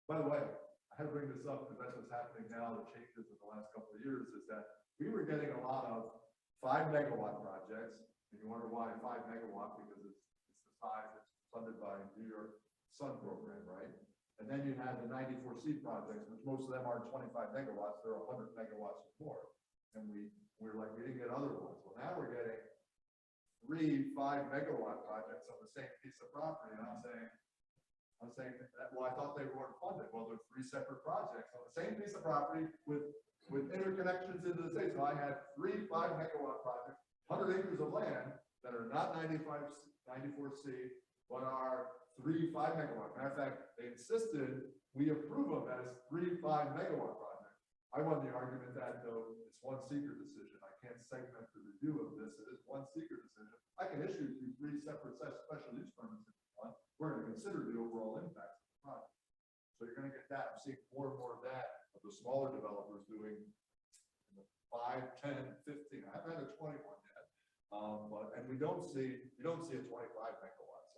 By the way, I had to bring this up because that's what's happening now, the changes in the last couple of years, is that we were getting a lot of 5 megawatt projects. And you wonder why 5 megawatt, because it's the size that's funded by New York Sun program, right? And then you had the 94C projects, which most of them are 25 megawatts, they're 100 megawatts or more. And we're like, we didn't get other ones. Well, now we're getting 3 5 megawatt projects on the same piece of property. And I'm saying that, well, I thought they weren't funded. Well, they're 3 separate projects on the same piece of property with interconnections into the state. So I had 3 5 megawatt projects, 100 acres of land that are not 94C, but are 3 5 megawatt. Matter of fact, they insisted we approve them as 3 5 megawatt projects. I won the argument that though it's one seeker decision. I can't segment the review of this. It is one seeker decision. I can issue you 3 separate special use permits if you want. We're going to consider the overall impact of the project. So you're going to get that. I'm seeing more and more of that, of the smaller developers doing 5, 10, 15. I haven't had a 21 yet. And you don't see a 25 megawatts.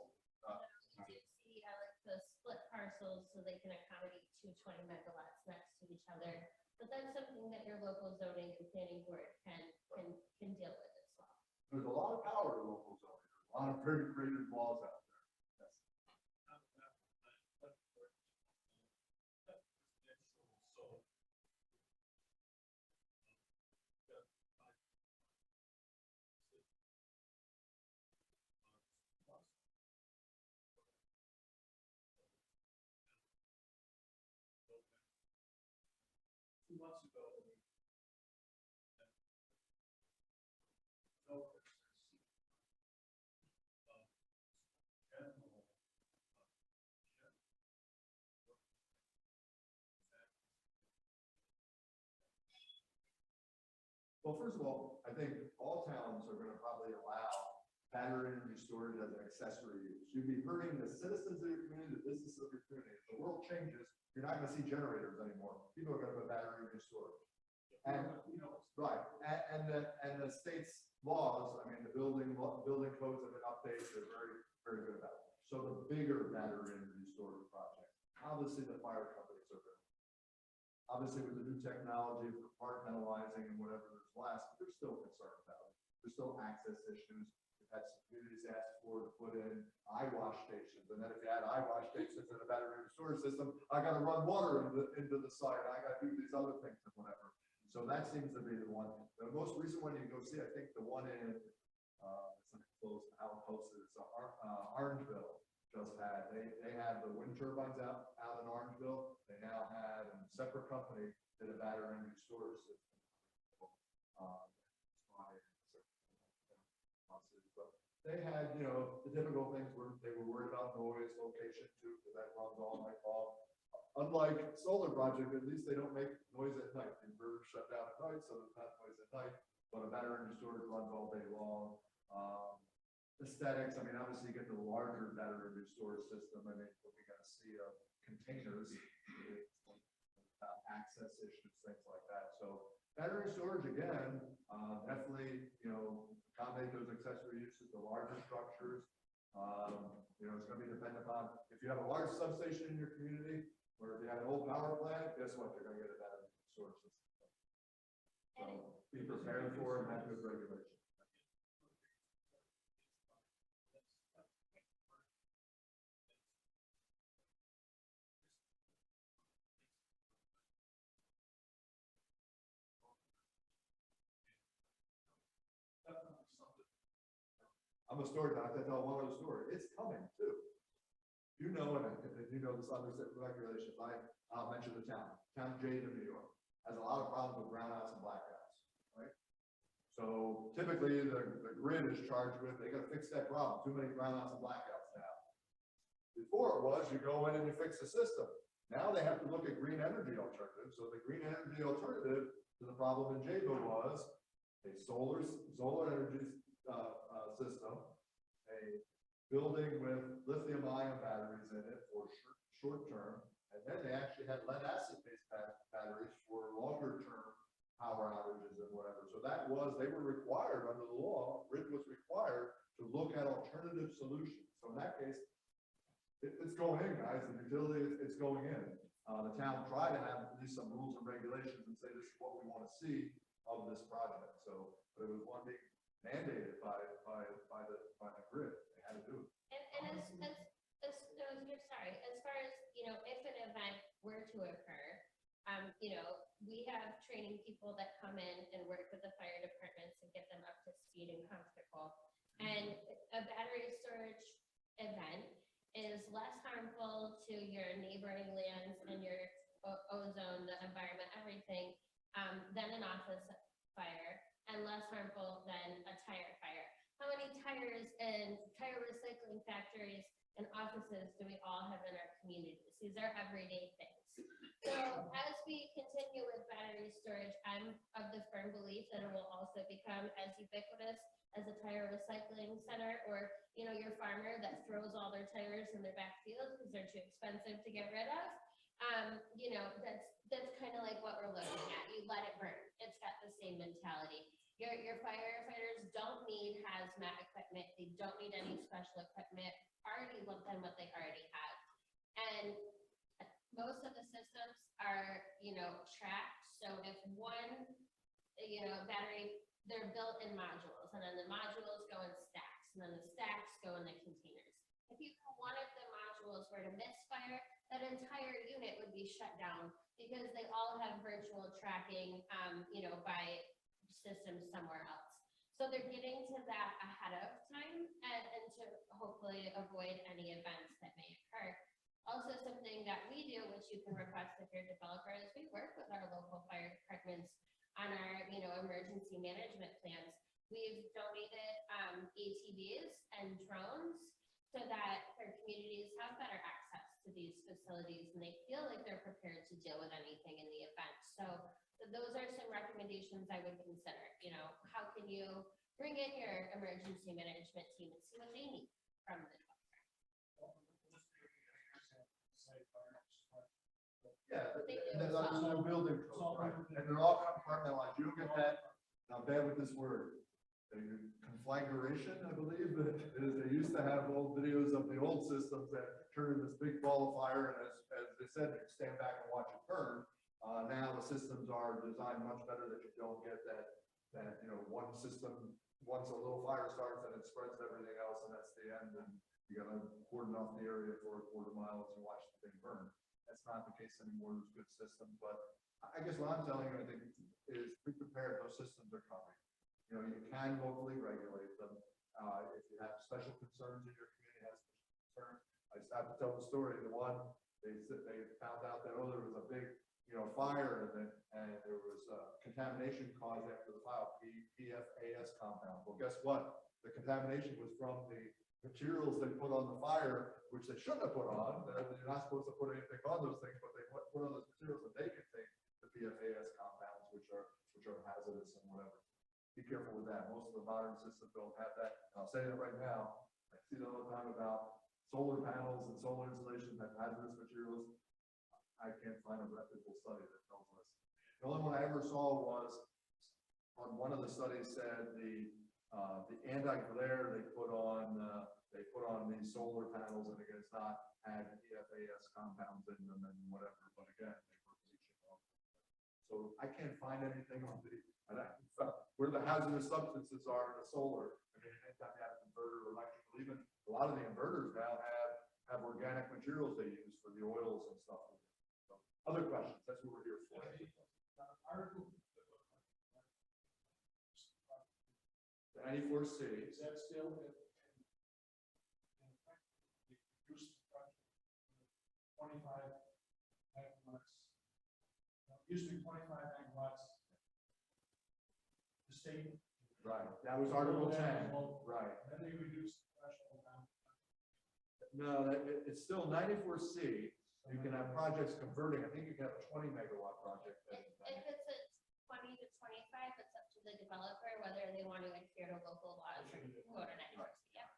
You do see like the split parcels so they can accommodate 220 megawatts next to each other. But that's something that your local zoning and planning board can deal with as well.
There's a lot of power to local zoning. There's a lot of very creative laws out there. Well, first of all, I think all towns are gonna probably allow battery energy storage as an accessory use. You'd be hurting the citizens of your community, the businesses of your community. If the world changes, you're not gonna see generators anymore. People are gonna put battery energy storage. And, right, and the state's laws, I mean, the building codes have been updated, they're very, very good about it. So the bigger battery energy storage project, obviously the fire companies are good. Obviously with the new technology of compartmentalizing and whatever there's less, but they're still concerned about it. There's still access issues. We've had some communities ask to put in eyewash stations, and then if you add eyewash stations in a battery energy storage system, I gotta run water into the site, I gotta do these other things and whatever. So that seems to be the one. The most recent one you go see, I think the one in, it's not close, how close it is, Orangeville just had, they had the wind turbines out in Orangeville. They now had a separate company did a battery energy storage system. But they had, you know, the typical things where they were worried about noise, location too, because that runs all night long. Unlike solar project, at least they don't make noise at night. The inverters shut down at night, so there's not noise at night. But a battery energy storage runs all day long. Aesthetics, I mean, obviously you get the larger battery energy storage system. I mean, what we got to see of containers, access issues, things like that. So battery storage again, definitely, you know, accommodate those accessory uses, the larger structures. You know, it's going to be dependent upon if you have a large substation in your community. Or if you have an old power plant, guess what? They're gonna get a battery storage system. So be prepared for it and have good regulation. I'm a story guy. I tell one other story. It's coming too. You know, and you know this other set of regulations. I'll mention the town. Town Jade in New York has a lot of problems with brownouts and blackouts, right? So typically the grid is charged with, they gotta fix that problem. Too many brownouts and blackouts now. Before it was, you go in and you fix the system. Now they have to look at green energy alternatives. So the green energy alternative to the problem in Jade was a solar energy system, a building with lithium-ion batteries in it for short term, and then they actually had lead acid-based batteries for longer term power outages and whatever. So that was, they were required under the law, grid was required to look at alternative solutions. So in that case, it's going in, guys. The utility, it's going in. The town tried to have at least some rules and regulations and say this is what we want to see of this project. So, but it was one being mandated by the grid. They had to do it.
And sorry, as far as, you know, if an event were to occur, you know, we have training people that come in and work with the fire departments and get them up to speed and comfortable. And a battery storage event is less harmful to your neighboring lands and your ozone, the environment, everything, than an office fire, and less harmful than a tire fire. How many tires and tire recycling factories and offices do we all have in our communities? These are everyday things. So as we continue with battery storage, I'm of the firm belief that it will also become as ubiquitous as a tire recycling center, or, you know, your farmer that throws all their tires in their back field because they're too expensive to get rid of. You know, that's kind of like what we're looking at. You let it burn. It's got the same mentality. Your firefighters don't need hazmat equipment. They don't need any special equipment. Already than what they already have. And most of the systems are, you know, tracked. So if one, you know, battery, they're built in modules, and then the modules go in stacks, and then the stacks go in the containers. If you one of the modules were to misfire, that entire unit would be shut down because they all have virtual tracking, you know, by systems somewhere else. So they're getting to that ahead of time and to hopefully avoid any events that may occur. Also, something that we do, which you can request if you're a developer, is we work with our local fire departments on our, you know, emergency management plans. We've donated ATVs and drones so that our communities have better access to these facilities and they feel like they're prepared to deal with anything in the event. So So those are some recommendations I would consider, you know, how can you bring in your emergency management team and see what they need from the developer?
Yeah,
They do
and then
as
there's
well.
no building code, right? And they're all compartmentalized. You don't get that, I'm bad with this word. Conflagration, I believe, that is, they used to have old videos of the old systems that turn in this big ball of fire, and as they said, you stand back and watch it burn. Now the systems are designed much better that you don't get that, you know, one system, once a little fire starts and it spreads to everything else, and that's the end, and you gotta cordon off the area for a quarter mile as you watch the thing burn. That's not the case anymore. There's good systems, but I guess what I'm telling you, I think, is be prepared. Those systems are coming. You know, you can locally regulate them. If you have special concerns in your community, has special concerns. I just have to tell the story. The one, they found out that, oh, there was a big, you know, fire, and there was contamination caused after the fire, PFAS compound. Well, guess what? The contamination was from the materials they put on the fire, which they shouldn't have put on. You're not supposed to put anything on those things, but they put on those materials that they contain the PFAS compounds, which are hazardous and whatever. Be careful with that. Most of the modern systems don't have that. And I'll say that right now. I see that all the time about solar panels and solar installations that have hazardous materials. I can't find a reputable study that tells us. The only one I ever saw was on one of the studies said the anti-glare they put on these solar panels, and again, it's not had PFAS compounds in them and whatever, but again, they were bleaching off. So I can't find anything on where the hazardous substances are in the solar. I mean, anytime you have an inverter or electrical, even a lot of the inverters now have organic materials they use for the oils and stuff. So, other questions? That's what we're here for. The 94C.
Is that still in 25 megawatts? Used to be 25 megawatts. The state.
Right. That was Article 10. Right.
Then they reduced the threshold down.
No, it's still 94C. You can have projects converting. I think you can have a 20 megawatt project.
If it's a 20 to 25, it's up to the developer whether they want to adhere to local laws or go to next. Yeah.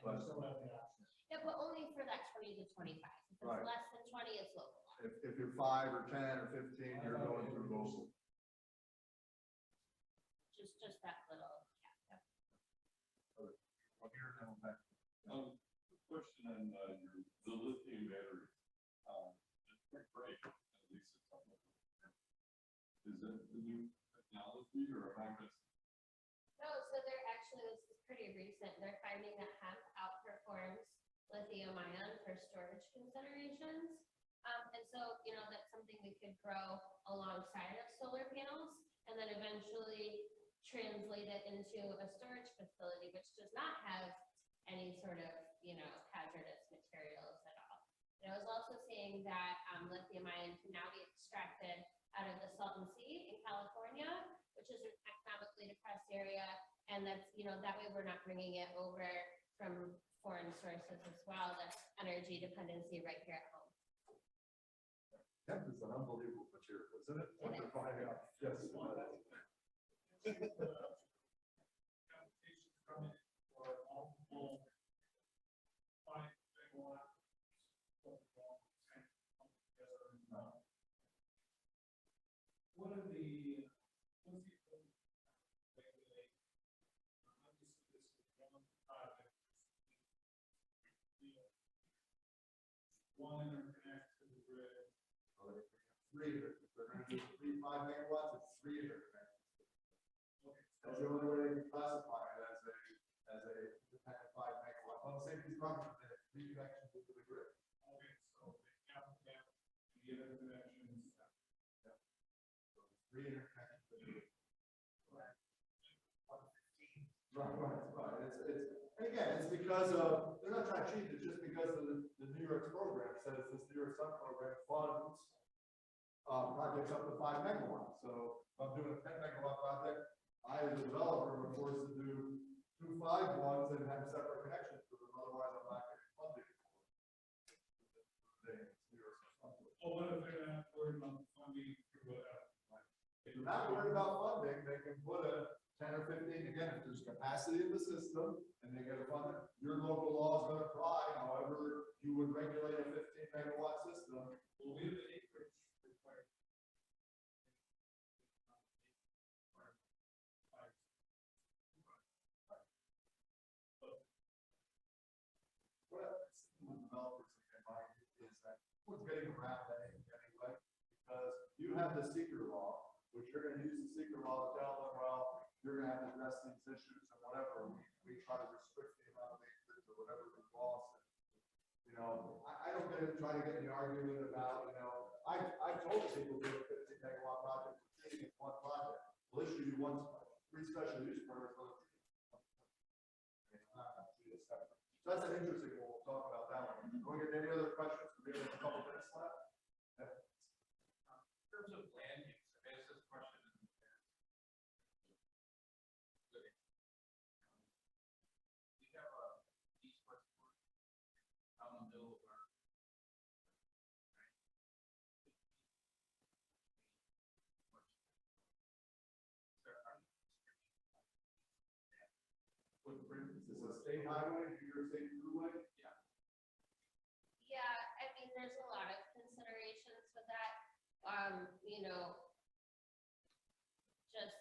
We still have the option.
Yeah, but only for that 20 to 25. If it's
Right.
less than 20, it's local law.
If you're 5 or 10 or 15, you're going through local.
Just that little. Yeah.
Up here, and back.
Question on the lithium battery. It's pretty great, at least it's something. Is that the new technology or am I missing?
No, so they're actually, this is pretty recent. They're finding that hemp outperforms lithium ion for storage considerations. And so, you know, that's something we could grow alongside of solar panels and then eventually translate it into a storage facility, which does not have any sort of, you know, hazardous materials at all. And I was also seeing that lithium ion can now be extracted out of the Salton Sea in California, which is an economically depressed area. And that's, you know, that way we're not bringing it over from foreign sources as well. That's energy dependency right here at home.
Hemp is an unbelievable material, isn't it? What they're finding out. Yes.
Computations coming for multiple 5 megawatt. What are the, what's the regulate? Obviously, this is one project. One interconnect to the grid.
3 here. If they're going to do 3 5 megawatts, it's 3 here.
Okay.
That's the only way they can classify it as a 5 megawatt. On the safety project, they have 3 connections into the grid.
Okay, so the cap, the other connections.
Yeah. So 3 interconnections to the grid. Right. And again, it's because of, they're not trying to cheat, it's just because of the New York's program says this New York Sun program funds projects up to 5 megawatts. So if I'm doing a 10 megawatt project, I as a developer am forced to do 2 5 ones and have separate connections to them, otherwise I'm not getting funding for the New York Sun program.
Oh, what if they're not worried about funding through
you're not worried about funding, they can put a 10 or 15, again, if there's capacity in the system and they get a fund, your local law is gonna apply, however you would regulate a 15 megawatt system.
Well, we have an acreage required.
What developers in mind is that what's getting around that anyway, because you have the seeker law, which you're gonna use the seeker law to tell them, well, you're gonna have to address these issues and whatever, we try to restrict the amount of acreage or whatever the law says. You know, I don't get try to get in the argument about, you know, I told people do a 15 megawatt project, treating it one project. We'll issue you three special use permits. So that's an interesting one. We'll talk about that one. Can we get any other questions? We have a couple minutes left.
In terms of land use, I asked this question in the past. We have a east-west corridor out in the middle of our.
Footprint, is this a state highway, New York State thruway?
Yeah.
Yeah, I mean, there's a lot of considerations with that. You know, just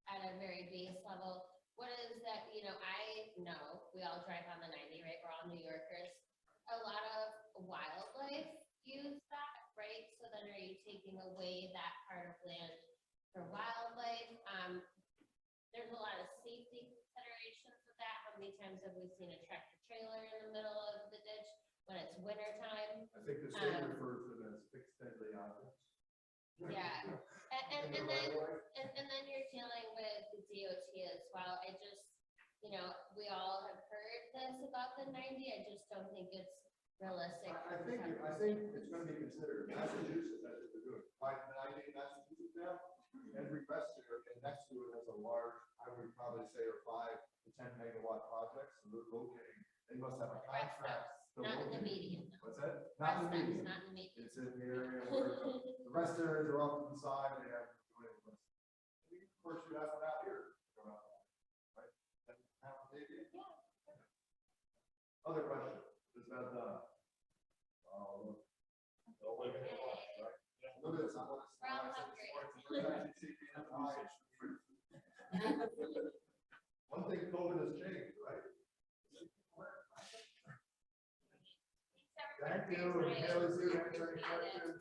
at a very base level, what is that, you know, I know we all drive on the 90, right? We're all New Yorkers. A lot of wildlife use that, right? So then are you taking away that part of land for wildlife? There's a lot of safety considerations with that. How many times have we seen a tractor trailer in the middle of the ditch when it's winter time?
I think the state refers to it as fixed deadly objects.
Yeah, and then you're dealing with the DOT as well. I just, you know, we all have heard this about the 90. I just don't think it's realistic.
I think it's gonna be considered. Massachusetts, that's what they're doing. By 90, Massachusetts now, every resident next to it has a large, I would probably say, are 5 to 10 megawatt projects. So they're locating, they must have a contract.
Not in the median.
What's that? Not in the median.
Not in the median.
It's in the area where the rest areas are off to the side, they have to do it. Of course, you have one out here. Right? And have to take it. Other question, is that done? Oh, look. Don't look at it, right? Look at this. I'm gonna-
We're all hungry.
One thing COVID has changed, right? Thank you. Haley's here to answer any questions.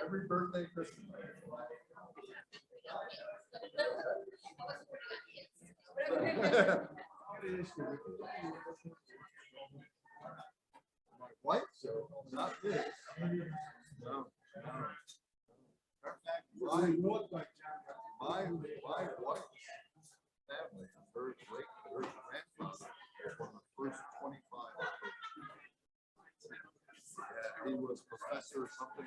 Every birthday, Christmas. My wife, so not this. No. My wife's family, her grandfather was one of the first 25. Yeah, he was professor or something.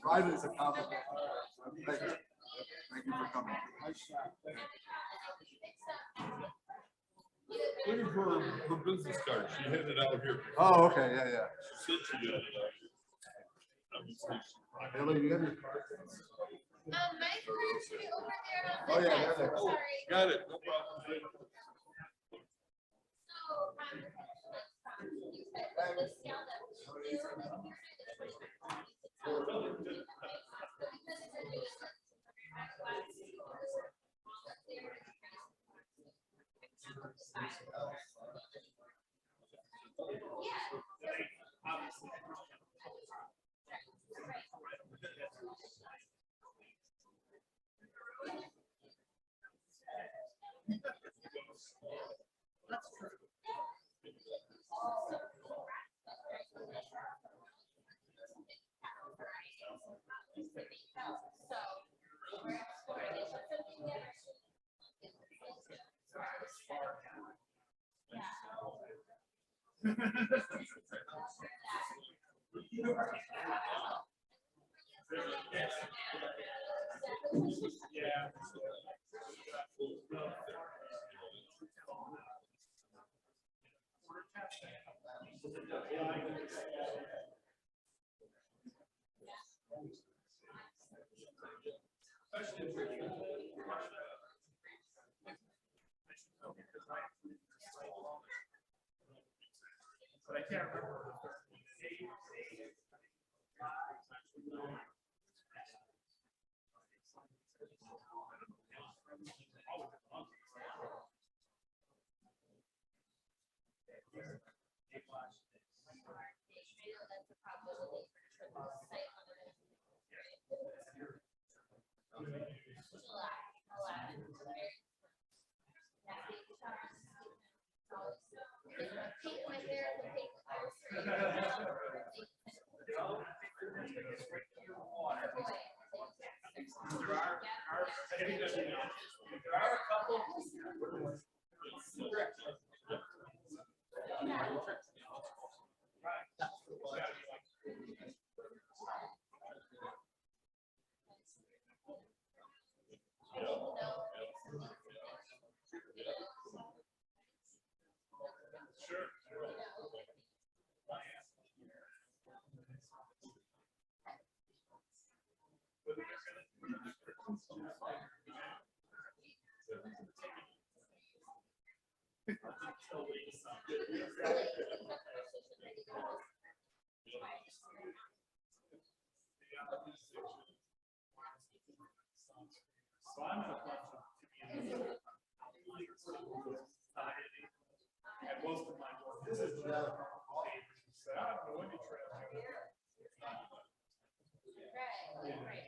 Right as a compliment. Thank you. Thank you for coming.
Waiting for her business card. She had it out here.
Oh, okay, yeah.
She said she had it out here. Obviously,
Haley, you have your card?
My card's over there on
Oh,
the
yeah,
desk.
there they go.
Sorry.
got it, no problem.
So, you said this scale that we were like,
Yeah. But I can't remember. There are a couple. And most of my work, this is the I don't know when you trail. Occasionally.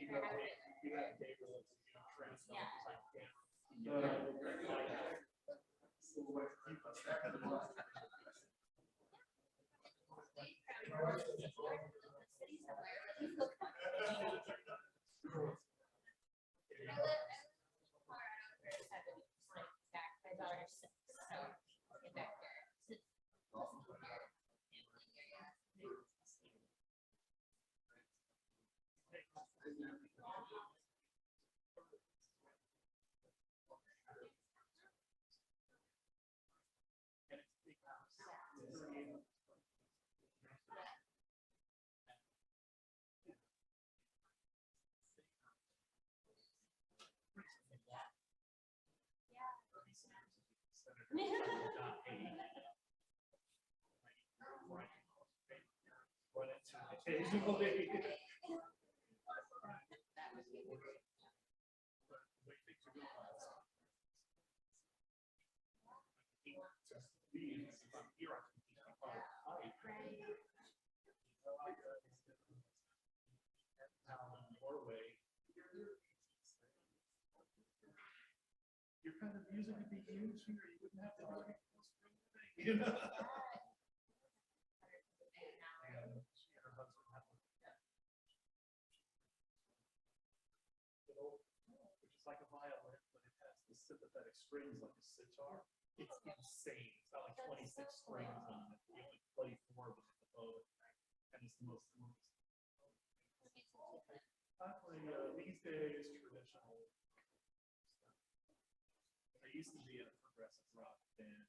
You're kind of using it to be used here, you wouldn't have to do it. You know? Which is like a violin, but it has the sympathetic strings like a sitar. It's insane. It's got like 26 strings on it. You can play 4 of them at the bow. And it's the most smooth. I play these days traditional. I used to be in a progressive rock band.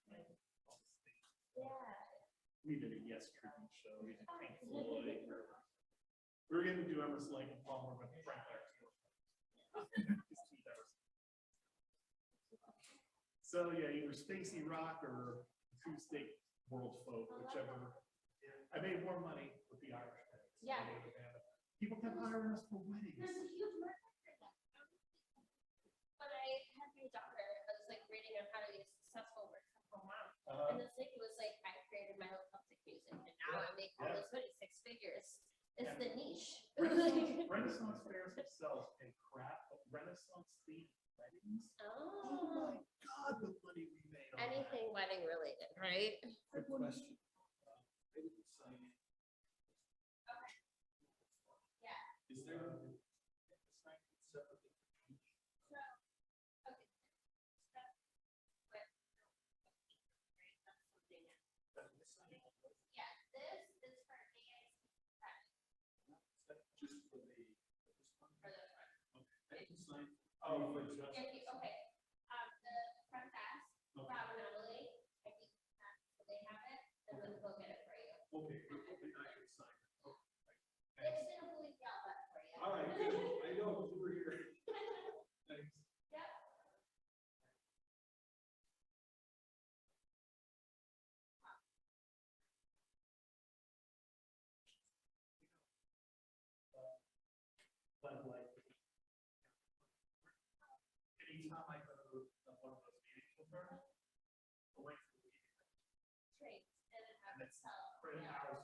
We did a Yes tribute show. We did Pink Floyd. We were going to do Emerson, Lake and Palmer, but Frank Larry. So yeah, either Stacy Rock or acoustic world folk, whichever. I made more money with the Irish band.
Yeah.
People kept hiring us for weddings.
There's a huge market for that. When I had my daughter, I was like reading on how to be a successful work from home mom. And the thing was like, I created my own public music and now I make all this money, 6 figures. It's the niche.
Renaissance fairs themselves pay crap, but Renaissance themed weddings.
Oh.
My God, the money we made. On
Anything wedding related, right?
Good question. I didn't sign in.
Okay. Yeah.
Is there a sign separately?
So, okay. Yeah, this is for AICP.
Oh, for just.
If you, okay, the front desk,
Okay.
Rob and Emily, I think they have it, and then we'll get it for you.
Okay, okay, I can sign it. Okay.
They just didn't believe me, I'll bet for you.
All right, good. I know, you were here. Thanks.
Yep.
But like, anytime I go to one of those meetings with her, the length of the meeting,
Traits, and it
and
happens
it's
to,
for an
yeah.
hour's